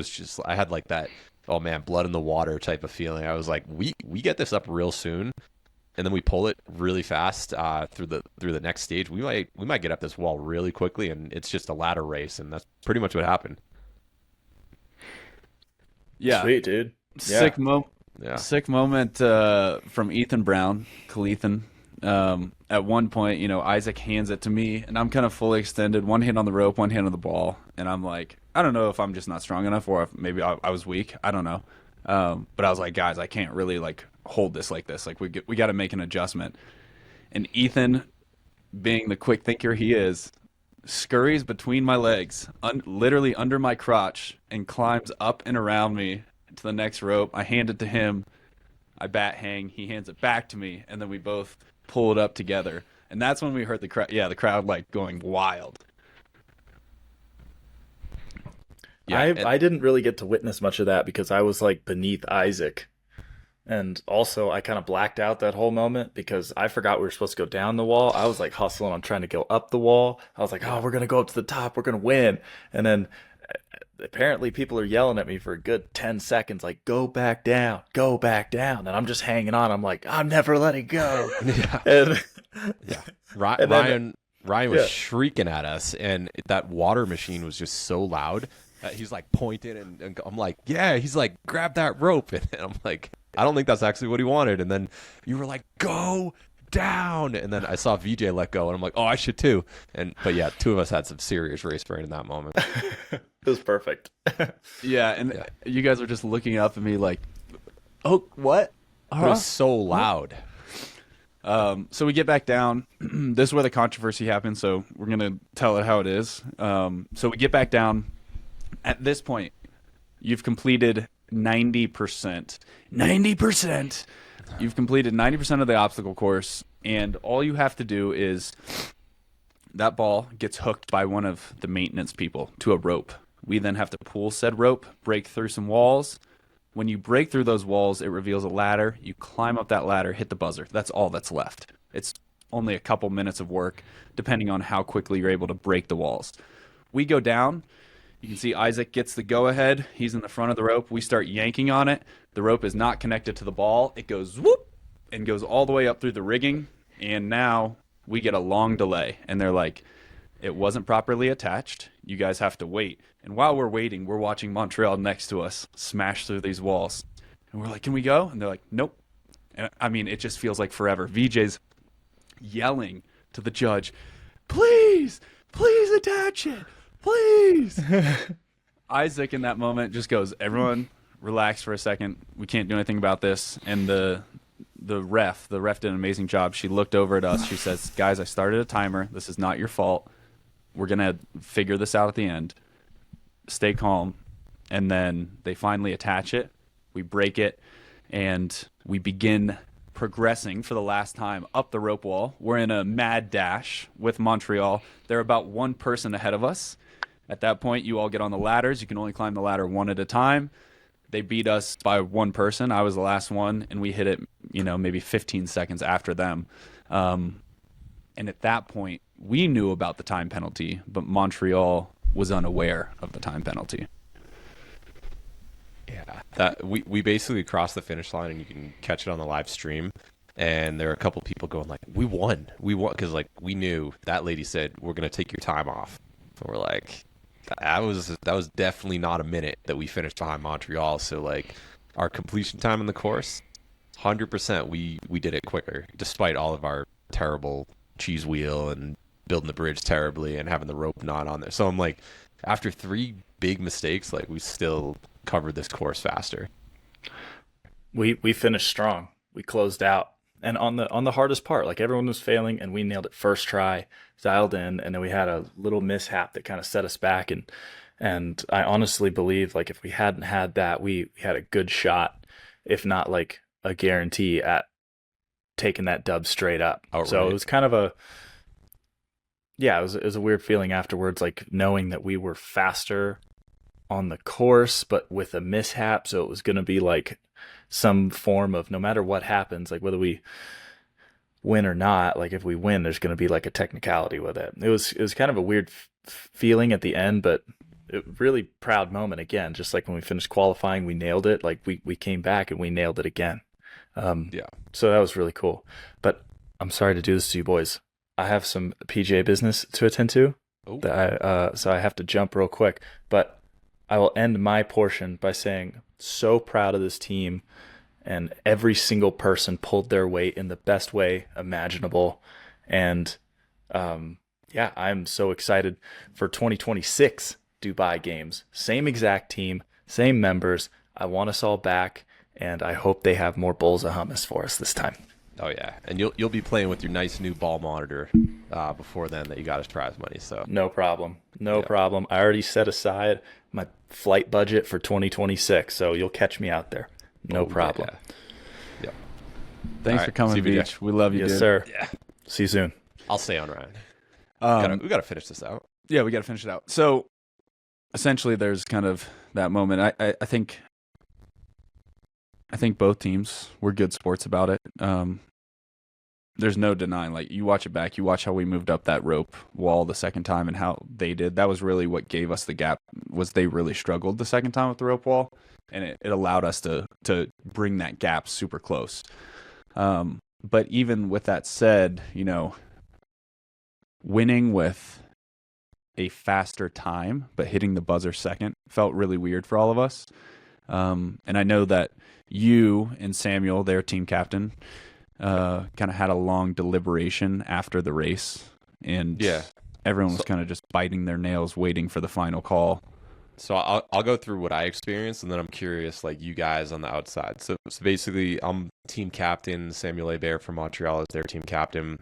had like that, oh man, blood in the water type of feeling. I was like, we get this up real soon, and then we pull it really fast through the next stage. We might get up this wall really quickly, and it's just a ladder race, and that's pretty much what happened. Yeah, Sweet, dude. Sick moment. Yeah. Sick moment from Ethan Brown, Cleethan. At one point, Isaac hands it to me, and I'm kind of fully extended, one hand on the rope, one hand on the ball, and I'm like, I don't know if I'm just not strong enough, or if maybe I was weak. I don't know. But I was like, guys, I can't really like hold this like this. Like we got to make an adjustment. And Ethan, being the quick thinker he is, scurries between my legs, literally under my crotch, and climbs up and around me to the next rope. I hand it to him. I bat hang. He hands it back to me, and then we both pull it up together. And that's when we heard the crowd. Yeah, the crowd like going wild. Yeah, I didn't really get to witness much of that because I was like beneath Isaac. And also I kind of blacked out that whole moment because I forgot we were supposed to go down the wall. I was like hustling on trying to go up the wall. I was like, oh, we're going to go up to the top. We're going to win. And then apparently people are yelling at me for a good 10 seconds, like, go back down. And I'm just hanging on. I'm like, I'm never letting go. Yeah. And, Yeah. And then- Ryan was Yeah. shrieking at us, and that water machine was just so loud. He's like pointing, and I'm like, yeah. He's like, grab that rope, and I'm like, I don't think that's actually what he wanted. And then you were like, go down, and then I saw VJ let go, and I'm like, oh, I should too. But yeah, two of us had some serious race brain in that moment. it was perfect. Yeah, and you guys were just looking up at me like, Oh, what? But it was so loud. So we get back down. This is where the controversy happens, so we're going to tell it how it is. So we get back down. At this point, you've completed 90%. 90%! You've completed 90% of the obstacle course, and all you have to do is that ball gets hooked by one of the maintenance people to a rope. We then have to pull said rope, break through some walls. When you break through those walls, it reveals a ladder. You climb up that ladder, hit the buzzer. That's all that's left. It's only a couple minutes of work, depending on how quickly you're able to break the walls. We go down. You can see Isaac gets the go-ahead. He's in the front of the rope. We start yanking on it. The rope is not connected to the ball. It goes whoop and goes all the way up through the rigging. And now we get a long delay. And they're like, it wasn't properly attached. You guys have to wait. And while we're waiting, we're watching Montreal next to us smash through these walls. And we're like, can we go? And they're like, nope. And I mean, it just feels like forever. VJ's yelling to the judge, please attach it. Please. Isaac in that moment just goes, everyone relax for a second. We can't do anything about this. And the ref did an amazing job. She looked over at us. She says, guys, I started a timer. This is not your fault. We're going to figure this out at the end. Stay calm. And then they finally attach it. We break it. And we begin progressing for the last time up the rope wall. We're in a mad dash with Montreal. They're about one person ahead of us. At that point, you all get on the ladders. You can only climb the ladder one at a time. They beat us by one person. I was the last one, and we hit it, maybe 15 seconds after them. And at that point, we knew about the time penalty, but Montreal was unaware of the time penalty. Yeah, that we basically crossed the finish line, and you can catch it on the live stream. And there are a couple people going like, "We won, because like we knew that lady said we're gonna take your time off." And we're like, that was definitely not a minute that we finished behind Montreal. So like our completion time in the course, 100%, we did it quicker, despite all of our terrible cheese wheel and building the bridge terribly and having the rope not on there. So I'm like, after 3 big mistakes, like we still covered this course faster. We finished strong. We closed out. And on the hardest part, like everyone was failing and we nailed it first try, dialed in, and then we had a little mishap that kind of set us back. And I honestly believe like if we hadn't had that, we had a good shot, if not like a guarantee at taking that dub straight up. Outright. So it was kind of it was a weird feeling afterwards, like knowing that we were faster on the course, but with a mishap. So it was going to be like some form of, no matter what happens, like whether we win or not, like if we win, there's going to be like a technicality with it. It was kind of a weird feeling at the end, but really proud moment again. Just like when we finished qualifying, we nailed it. Like we came back and we nailed it again. Yeah. So that was really cool. But I'm sorry to do this to you boys. I have some PGA business to attend to. Oh. So I have to jump real quick. But I will end my portion by saying, so proud of this team, and every single person pulled their weight in the best way imaginable. And I'm so excited for 2026 Dubai Games. Same exact team, same members. I want us all back, and I hope they have more bowls of hummus for us this time. Oh yeah, and you'll be playing with your nice new ball monitor before then that you got as prize money. So no problem. I already set aside my flight budget for 2026, so you'll catch me out there. No problem. Yeah. Thanks for coming, Beach. We love you, yes, dude. sir. Yeah. See you soon. I'll stay on, Ryan. We gotta finish this out. Yeah, we got to finish it out. So essentially, there's kind of that moment. I think both teams were good sports about it. There's no denying, like, you watch it back, you watch how we moved up that rope wall the second time and how they did. That was really what gave us the gap, was they really struggled the second time with the rope wall, and it allowed us to bring that gap super close. But even with that said, winning with a faster time but hitting the buzzer second felt really weird for all of us. And I know that you and Samuel, their team captain, kind of had a long deliberation after the race, and everyone was kind of just biting their nails waiting for the final call. So I'll go through what I experienced, and then I'm curious, like you guys on the outside. So basically, I'm team captain. Samuel Bear from Montreal is their team captain.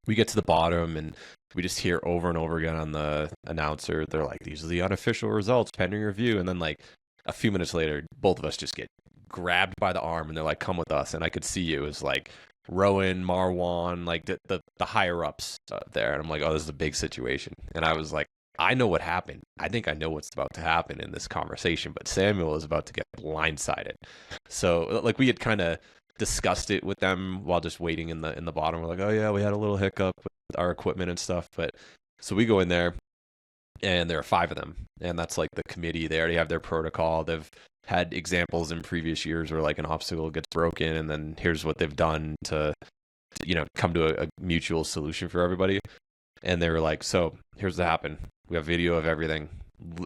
We get to the bottom, and we just hear over and over again on the announcer, they're like, "These are the unofficial results pending review." And then like a few minutes later, both of us just get grabbed by the arm, and they're like, "Come with us." And I could see it was like Rowan, Marwan, like the higher ups there, and I'm like, "Oh, this is a big situation." And I was like, I know what happened. I think I know what's about to happen in this conversation, but Samuel is about to get blindsided. So like we had kind of discussed it with them while just waiting in the bottom. We're like, oh yeah, we had a little hiccup with our equipment and stuff. But so we go in there, and there are 5 of them, and that's like the committee. They already have their protocol. They've had examples in previous years where like an obstacle gets broken, and then here's what they've done to come to a mutual solution for everybody. And they were like, so here's what happened. We have video of everything.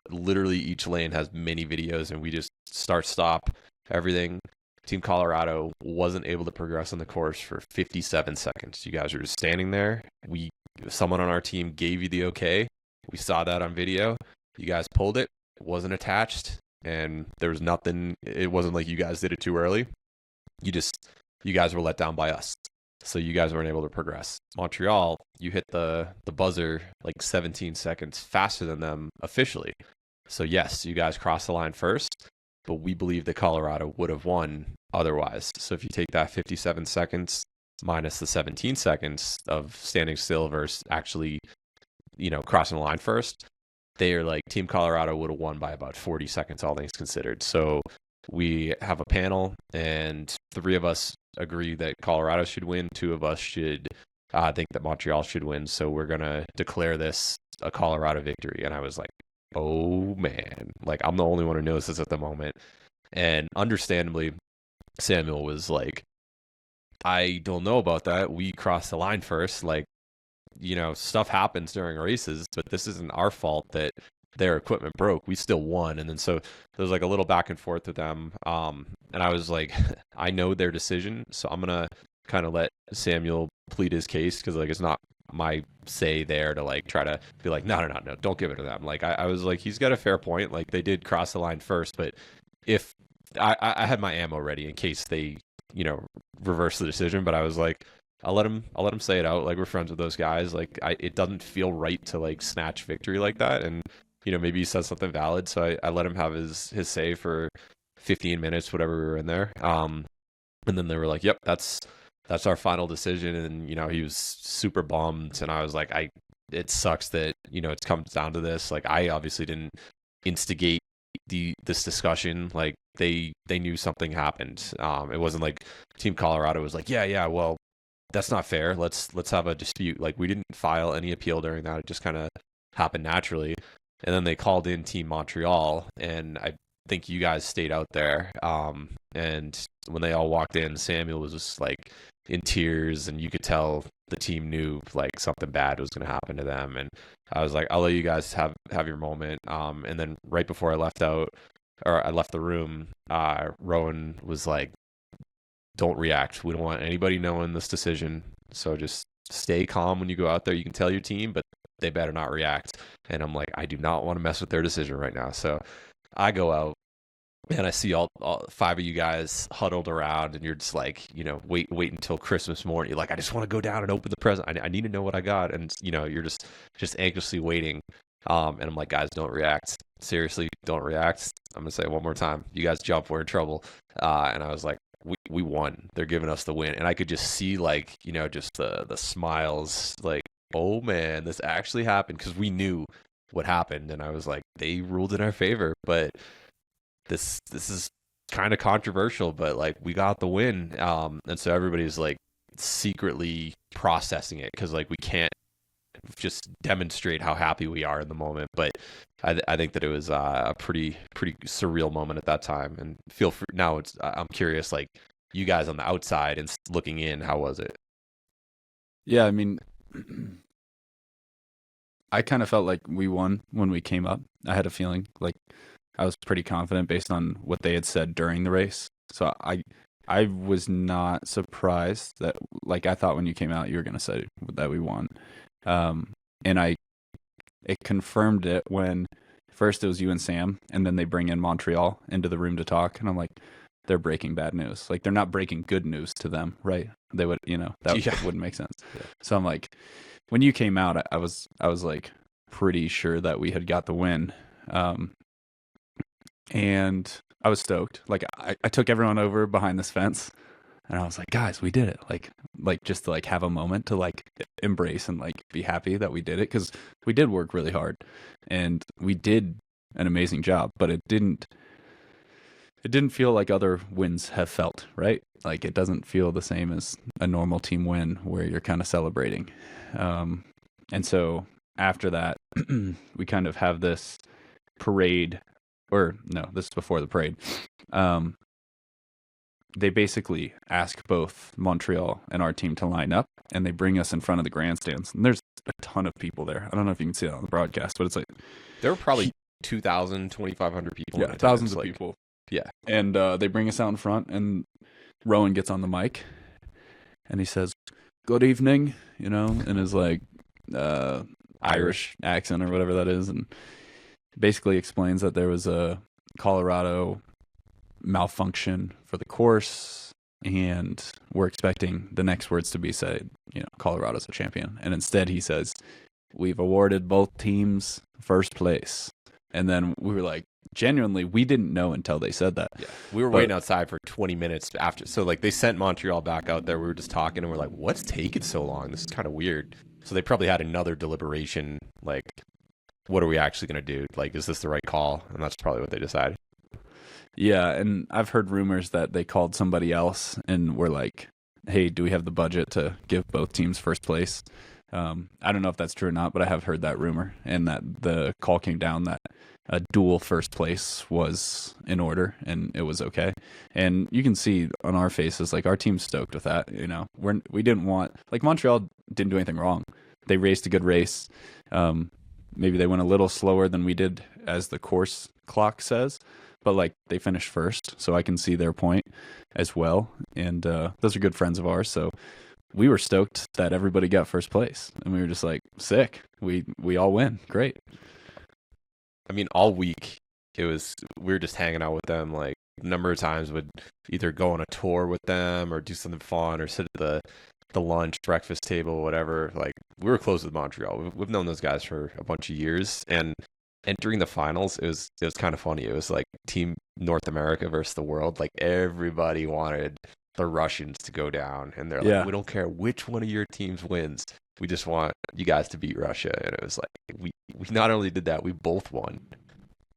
Literally each lane has many videos, and we just stop everything. Team Colorado wasn't able to progress on the course for 57 seconds. You guys were just standing there. Someone on our team gave you the okay. We saw that on video. You guys pulled it. It wasn't attached, and there was nothing. It wasn't like you guys did it too early. You guys were let down by us. So you guys weren't able to progress. Montreal, you hit the buzzer like 17 seconds faster than them officially. So yes, you guys crossed the line first, but we believe that Colorado would have won otherwise. So if you take that 57 seconds minus the 17 seconds of standing still versus actually, crossing the line first, they are like Team Colorado would have won by about 40 seconds, all things considered. So we have a panel, and 3 of us agree that Colorado should win. 2 of us should think that Montreal should win. So we're going to declare this a Colorado victory. And I was like, oh man, like I'm the only one who knows this at the moment. And understandably, Samuel was like, I don't know about that. We crossed the line first. Like, stuff happens during races, but this isn't our fault that their equipment broke. We still won. And then so there was like a little back and forth with them. And I was like, I know their decision, so I'm gonna kind of let Samuel plead his case, because like it's not my say there to like try to be like, no, don't give it to them. Like I was like, he's got a fair point. Like they did cross the line first, but if I had my ammo ready in case they reverse the decision. But I was like, I'll let him say it out. Like we're friends with those guys. Like it doesn't feel right to like snatch victory like that. And maybe he said something valid. So I let him have his say for 15 minutes, whatever we were in there. And then they were like, yep, that's our final decision. And, he was super bummed. And I was like, it sucks that, it comes down to this. Like I obviously didn't instigate this discussion. Like they knew something happened. It wasn't like Team Colorado was like, yeah, well, that's not fair. Let's have a dispute. Like we didn't file any appeal during that. It just kind of happened naturally. And then they called in Team Montreal, and I think you guys stayed out there. And when they all walked in, Samuel was just like in tears, and you could tell the team knew like something bad was going to happen to them. And I was like, I'll let you guys have your moment. And then right before I left the room, Rowan was like, don't react. We don't want anybody knowing this decision. So just stay calm when you go out there. You can tell your team, but they better not react. And I'm like, I do not want to mess with their decision right now. So I go out, and I see all 5 of you guys huddled around, and you're just like, wait until Christmas morning. You're like, I just want to go down and open the present. I need to know what I got. And, you're just anxiously waiting. And I'm like, guys, don't react. Seriously, don't react. I'm going to say it one more time. You guys jump, we're in trouble. And I was like, we won. They're giving us the win. And I could just see like, just the smiles, like, oh man, this actually happened, because we knew what happened. And I was like, they ruled in our favor, but this is kind of controversial, but like we got the win. And so everybody's like secretly processing it, because like we can't just demonstrate how happy we are in the moment. But I think that it was a pretty surreal moment at that time. And feel free now. I'm curious, like you guys on the outside and looking in, how was it? Yeah, I mean, I kind of felt like we won when we came up. I had a feeling like I was pretty confident based on what they had said during the race. So I was not surprised that, like, I thought when you came out you were going to say that we won. And it confirmed it when first it was you and Sam, and then they bring in Montreal into the room to talk, and I'm like, they're breaking bad news. Like, they're not breaking good news to them, right? They would, that wouldn't make sense. Yeah. So I'm like, when you came out, I was like pretty sure that we had got the win, and I was stoked. Like, I took everyone over behind this fence, and I was like, guys, we did it. Like just to like have a moment to like embrace and like be happy that we did it, because we did work really hard, and we did an amazing job, but it didn't feel like other wins have felt, right? Like, it doesn't feel the same as a normal team win where you're kind of celebrating. And so after that, we kind of have this parade, or no, this is before the parade. They basically ask both Montreal and our team to line up, and they bring us in front of the grandstands. And there's a ton of people there. I don't know if you can see it on the broadcast, but it's like... There were probably 2,000, 2,500 people. Yeah, thousands of people. Yeah. And they bring us out in front, and Rowan gets on the mic, and he says, "Good evening," in his like Irish accent or whatever that is, and basically explains that there was a Colorado malfunction for the course, and we're expecting the next words to be said, Colorado's a champion. And instead he says, "We've awarded both teams first place." And then we were like, genuinely, we didn't know until they said that. Yeah, we were waiting outside for 20 minutes after. So like they sent Montreal back out there. We were just talking, and we're like, "What's taking so long? This is kind of weird." So they probably had another deliberation. Like, what are we actually going to do? Like, is this the right call? And that's probably what they decided. Yeah, and I've heard rumors that they called somebody else and were like, "Hey, do we have the budget to give both teams first place?" I don't know if that's true or not, but I have heard that rumor, and that the call came down that a dual first place was in order, and it was okay. And you can see on our faces, like, our team's stoked with that. We didn't want, like, Montreal didn't do anything wrong. They raced a good race. Maybe they went a little slower than we did, as the course clock says, but like, they finished first, so I can see their point as well. And those are good friends of ours, so we were stoked that everybody got first place, and we were just like, sick. We all win. Great. I mean, all week we were just hanging out with them. Like, a number of times would either go on a tour with them or do something fun or sit at the lunch, breakfast table, whatever. Like, we were close with Montreal. We've known those guys for a bunch of years, and entering the finals, it was kind of funny. It was like Team North America versus the world. Like, everybody wanted the Russians to go down, and they're like, "We don't care which one of your teams wins. We just want you guys to beat Russia." And it was like, we not only did that, we both won.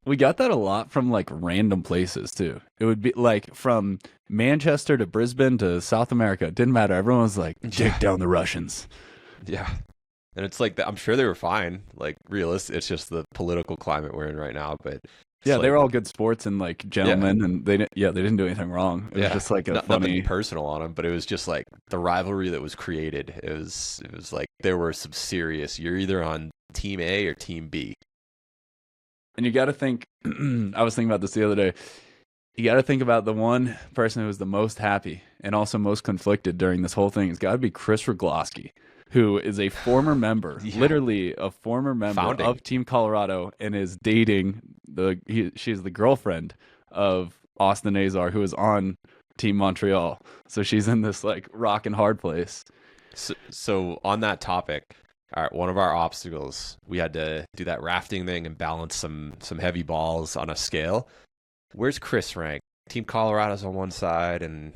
We got that a lot from like random places too. It would be like from Manchester to Brisbane to South America. It didn't matter. Everyone was like, "Take down the Russians." Yeah. And it's like, I'm sure they were fine. Like, realistic. It's just the political climate we're in right now. But yeah, they were all good sports and like gentlemen, and they didn't do anything wrong. It was just like a funny, nothing personal on them, but it was just like the rivalry that was created. It was like there were some serious. You're either on Team A or Team B. And you got to think. I was thinking about this the other day. You got to think about the one person who was the most happy and also most conflicted during this whole thing. It's got to be Chris Rogloski, who is a former member, literally a former member of Team Colorado, and is dating she's the girlfriend of Austin Azar, who is on Team Montreal. So she's in this like rock and hard place. So on that topic, all right, one of our obstacles, we had to do that rafting thing and balance some heavy balls on a scale. Where's Chris rank? Team Colorado's on one side, and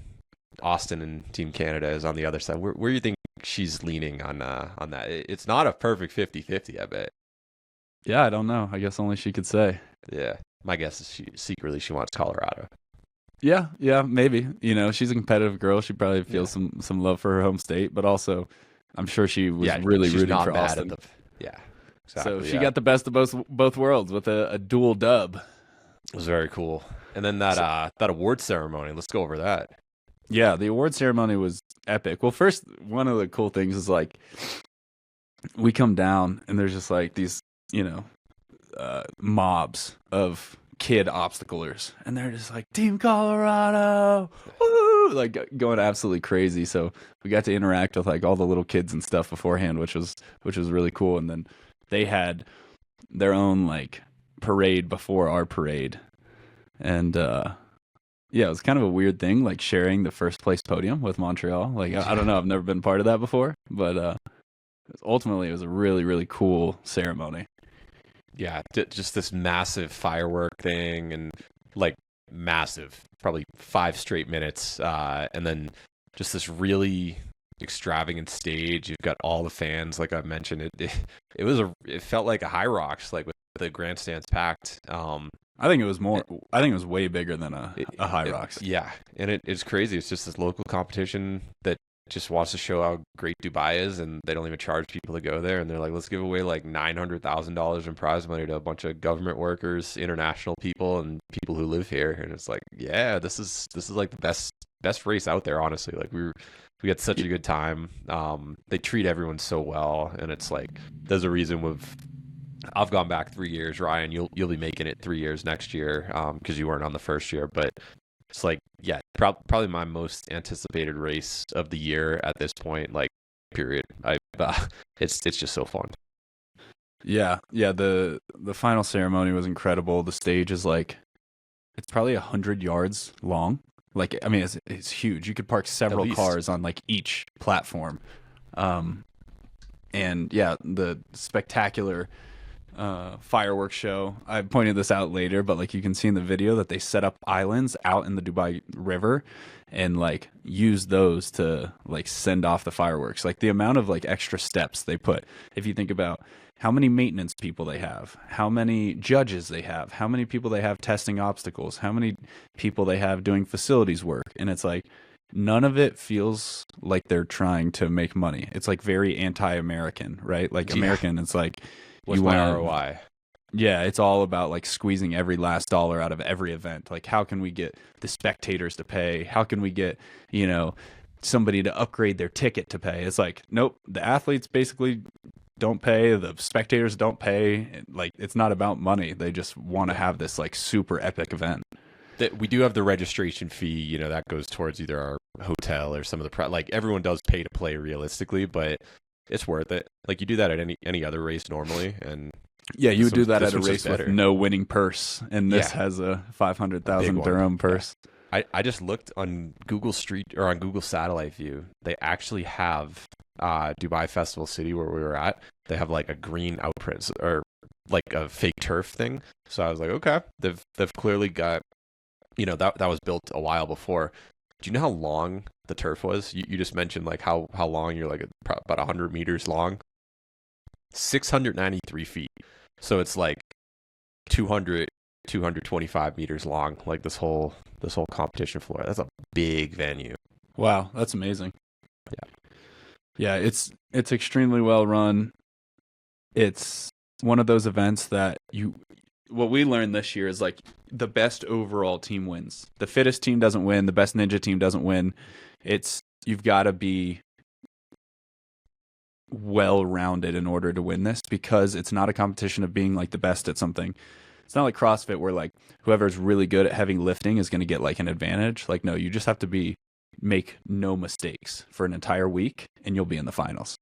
Austin and Team Canada is on the other side. Where do you think she's leaning on that? It's not a perfect 50-50, I bet. Yeah, I don't know. I guess only she could say. Yeah, my guess is secretly she wants Colorado. Yeah, maybe. She's a competitive girl. She probably feels some love for her home state, but also I'm sure she was really rooting for Austin. Exactly. So she got the best of both worlds with a dual dub. It was very cool. And then that award ceremony, let's go over that. Yeah, the award ceremony was epic. Well, first, one of the cool things is like we come down and there's just like these, mobs of kid obstaclers, and they're just like, Team Colorado, woo! Like going absolutely crazy. So we got to interact with like all the little kids and stuff beforehand, which was really cool. And then they had their own like parade before our parade. And yeah, it was kind of a weird thing, like sharing the first place podium with Montreal. Like, I don't know, I've never been part of that before, but ultimately it was a really, really cool ceremony. Yeah, just this massive firework thing, and like massive, probably 5 straight minutes, and then just this really extravagant stage. You've got all the fans, like I mentioned. It felt like a High Rocks, like with the grandstands packed. I think it was more. I think it was way bigger than a High Rocks. Yeah, and it's crazy. It's just this local competition that just wants to show how great Dubai is, and they don't even charge people to go there. And they're like, let's give away like $900,000 in prize money to a bunch of government workers, international people, and people who live here. And it's like, yeah, this is like the best race out there, honestly. Like we had such a good time. They treat everyone so well, and it's like there's a reason I've gone back 3 years. Ryan, you'll be making it 3 years next year because you weren't on the first year. But it's like, yeah, probably my most anticipated race of the year at this point. Like, period. It's just so fun. Yeah. The final ceremony was incredible. The stage is like, it's probably 100 yards long. Like, I mean, it's huge. You could park several cars on like each platform. And yeah, the spectacular fireworks show. I pointed this out later, but like you can see in the video that they set up islands out in the Dubai River and like use those to like send off the fireworks. Like the amount of like extra steps they put. If you think about how many maintenance people they have, how many judges they have, how many people they have testing obstacles, how many people they have doing facilities work, and it's like none of it feels like they're trying to make money. It's like very anti-American, right? Like American, it's like What's my ROI? Yeah, it's all about like squeezing every last dollar out of every event. Like, how can we get the spectators to pay? How can we get, somebody to upgrade their ticket to pay? It's like, nope, the athletes basically don't pay, the spectators don't pay. Like, it's not about money. They just want to have this like super epic event. We do have the registration fee, that goes towards either our hotel or some of the like everyone does pay to play realistically, but it's worth it. Like you do that at any other race normally, and yeah, you would do that at a race with no winning purse, and this has a 500,000 dirham purse. Yeah. I just looked on Google Street or on Google Satellite View. They actually have Dubai Festival City where we were at. They have like a green outprint or like a fake turf thing. So I was like, okay, they've clearly got, that was built a while before. Do you know how long the turf was? You just mentioned like how long. You're like about 100 meters long. 693 feet. So it's like 225 meters long. Like this whole competition floor. That's a big venue. Wow, that's amazing. Yeah, it's extremely well run. It's one of those events that what we learned this year is like the best overall team wins. The fittest team doesn't win. The best ninja team doesn't win. You've got to be well-rounded in order to win this, because it's not a competition of being like the best at something. It's not like CrossFit where like whoever's really good at heavy lifting is going to get like an advantage. Like, no, you just have to make no mistakes for an entire week and you'll be in the finals.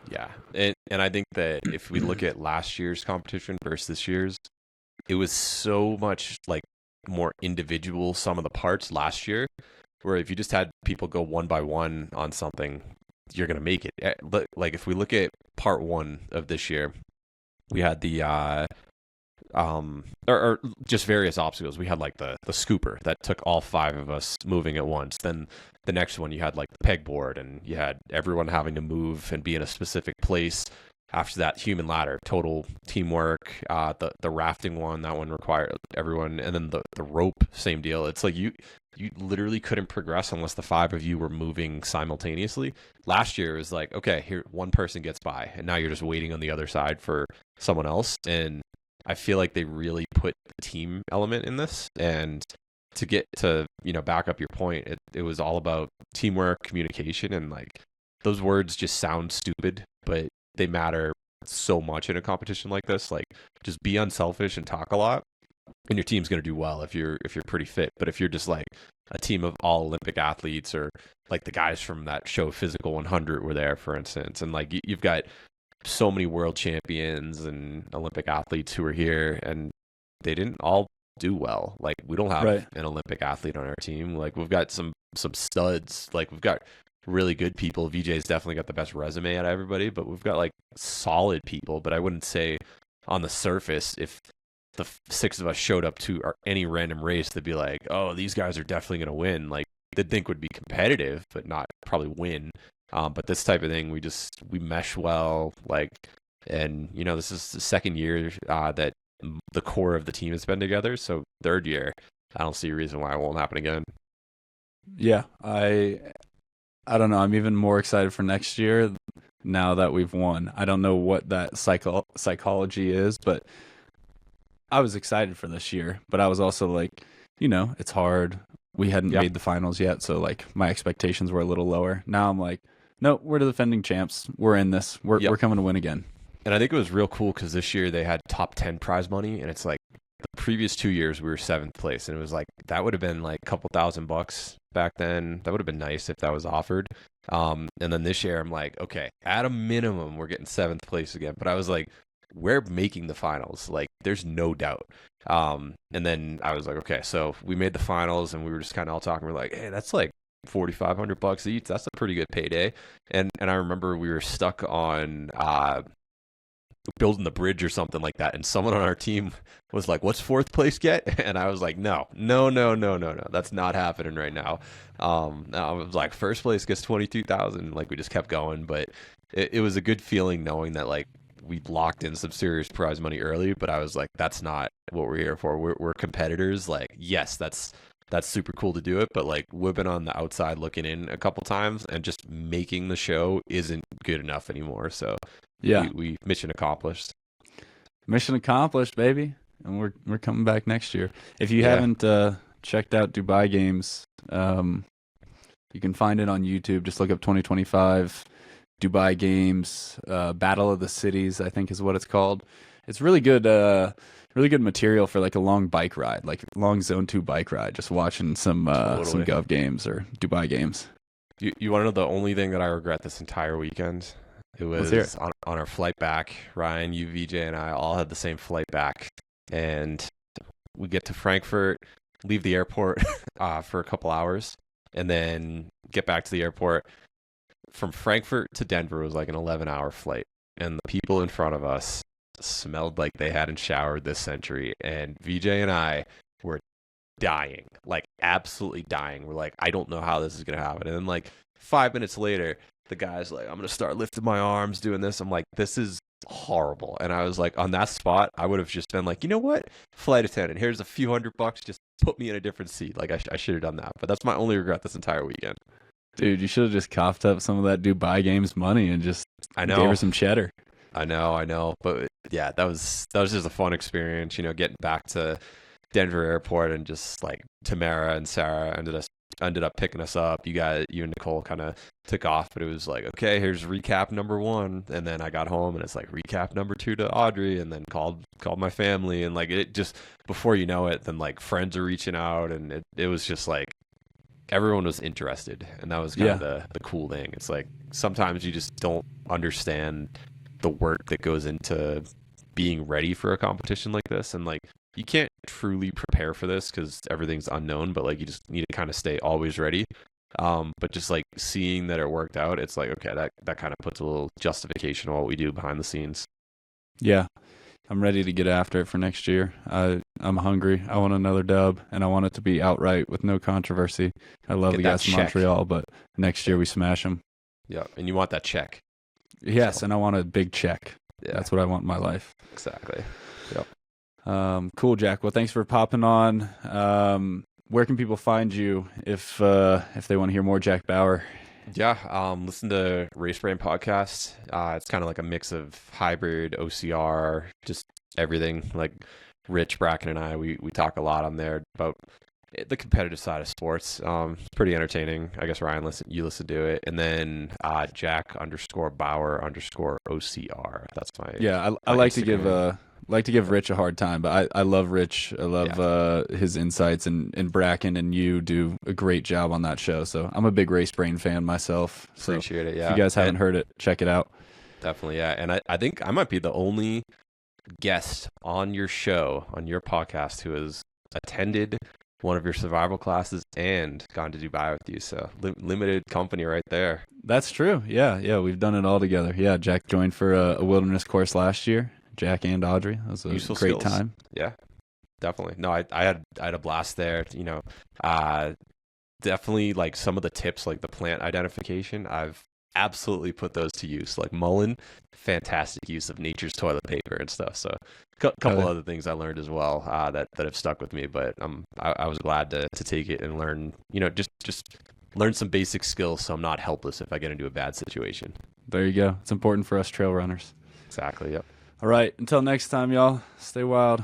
Yeah. And I think that if we look at last year's competition versus this year's, it was so much like more individual sum of the parts last year, where if you just had people go one by one on something, you're going to make it. But like if we look at part one of this year, we had the or just various obstacles. We had like the scooper that took all 5 of us moving at once. Then the next one, you had like the pegboard, and you had everyone having to move and be in a specific place. After that, human ladder, total teamwork. The rafting one, that one required everyone. And then the rope, same deal. It's like you literally couldn't progress unless the 5 of you were moving simultaneously. Last year it was like, okay, here one person gets by, and now you're just waiting on the other side for someone else. And I feel like they really put the team element in this. And to get to, back up your point, it was all about teamwork, communication, and like those words just sound stupid, but they matter so much in a competition like this. Like, just be unselfish and talk a lot, and your team's going to do well if you're pretty fit. But if you're just like a team of all Olympic athletes, or like the guys from that show Physical 100 were there, for instance, and like you've got so many world champions and Olympic athletes who are here, and they didn't all do well. Like, we don't have Right. an Olympic athlete on our team. Like, we've got some studs. Like, we've got really good people. VJ's definitely got the best resume out of everybody, but we've got like solid people. But I wouldn't say on the surface, if the 6 of us showed up to any random race, they'd be like, oh, these guys are definitely going to win. Like, they'd think would be competitive, but not probably win. But this type of thing, we mesh well. Like, and this is the second year that the core of the team has been together. So third year, I don't see a reason why it won't happen again. Yeah, I don't know. I'm even more excited for next year now that we've won. I don't know what that psychology is, but I was excited for this year. But I was also like, it's hard. We hadn't made the finals yet, so like my expectations were a little lower. Now I'm like, no, we're the defending champs. We're in this. We're coming to win again. And I think it was real cool because this year they had top 10 prize money, and it's like the previous 2 years we were 7th place, and it was like that would have been like a couple $1,000 back then. That would have been nice if that was offered. And then this year I'm like, okay, at a minimum we're getting 7th place again. But I was like, we're making the finals. Like, there's no doubt. And then I was like, okay, so we made the finals, and we were just kind of all talking. We're like, hey, that's like $4,500 each. That's a pretty good payday. And I remember we were stuck on building the bridge or something like that, and someone on our team was like, what's 4th place get? And I was like, no, that's not happening right now. I was like, 1st place gets 22,000. Like, we just kept going, but it was a good feeling knowing that like we locked in some serious prize money early. But I was like, that's not what we're here for. We're competitors. Like, yes, that's super cool to do it, but like, we've been on the outside looking in a couple times, and just making the show isn't good enough anymore. So yeah, we mission accomplished. Mission accomplished, baby. And we're coming back next year. If you haven't checked out Dubai Games, you can find it on YouTube. Just look up 2025 Dubai Games, Battle of the Cities, I think is what it's called. It's really good material for like a long bike ride, like long Zone 2 bike ride, just watching some Gov Games or Dubai Games. You want to know the only thing that I regret this entire weekend? It was on our flight back. Ryan, you, VJ, and I all had the same flight back. And we get to Frankfurt, leave the airport for a couple hours, and then get back to the airport. From Frankfurt to Denver was like an 11-hour flight. And the people in front of us smelled like they hadn't showered this century. And VJ and I were dying, like absolutely dying. We're like, I don't know how this is going to happen. And then like 5 minutes later, the guy's like, I'm going to start lifting my arms, doing this. I'm like, this is horrible. And I was like, on that spot, I would have just been like, you know what? Flight attendant, here's a few $100, just put me in a different seat. Like, I should have done that. But that's my only regret this entire weekend. Dude, you should have just coughed up some of that Dubai Games money and just gave her some cheddar. I know. But yeah, that was just a fun experience, getting back to Denver airport, and just like Tamara and Sarah ended up picking us up. You and Nicole kind of took off, but it was like, okay, here's recap number 1. And then I got home, and it's like recap number 2 to Audrey, and then called my family. And like, it just, before you know it, then like friends are reaching out, and it was just like, everyone was interested. And that was kind of the cool thing. It's like, sometimes you just don't understand the work that goes into being ready for a competition like this. And like, you can't truly prepare for this because everything's unknown, but like, you just need to kind of stay always ready. But just like seeing that it worked out, it's like, okay, that kind of puts a little justification on what we do behind the scenes. Yeah, I'm ready to get after it for next year. I'm hungry. I want another dub, and I want it to be outright with no controversy. I love the guys from Montreal, but next year we smash them. Yeah, and you want that check. Yes, and I want a big check. Yeah. That's what I want in my life. Exactly. Yep. Cool, Jack. Well, thanks for popping on. Where can people find you if they want to hear more Jack Bauer? Yeah, listen to Race Brain podcast. It's kind of like a mix of hybrid, OCR, just everything. Like Rich, Bracken, and I, we talk a lot on there about the competitive side of sports. It's pretty entertaining. I guess Ryan, you listen to it, and then Jack_Bauer_OCR. That's my I like Instagram. To give Rich a hard time, but I love Rich. I love his insights, and Bracken and you do a great job on that show. So I'm a big Race Brain fan myself. So appreciate it. Yeah, if you guys haven't heard it, check it out. Definitely, yeah. And I think I might be the only guest on your show, on your podcast, who has attended one of your survival classes and gone to Dubai with you. So limited company right there. That's true. Yeah, we've done it all together. Yeah, Jack joined for a wilderness course last year. Jack and Audrey. That was a Useful great skills. time. Yeah, definitely. No, I had a blast there. Definitely like some of the tips, like the plant identification, I've absolutely put those to use. Like mullein, fantastic use of nature's toilet paper and stuff. So a couple other things I learned as well that have stuck with me. But I was glad to take it and learn, just learn some basic skills so I'm not helpless if I get into a bad situation. There you go. It's important for us trail runners. Exactly. Yep. All right. Until next time, y'all. Stay wild.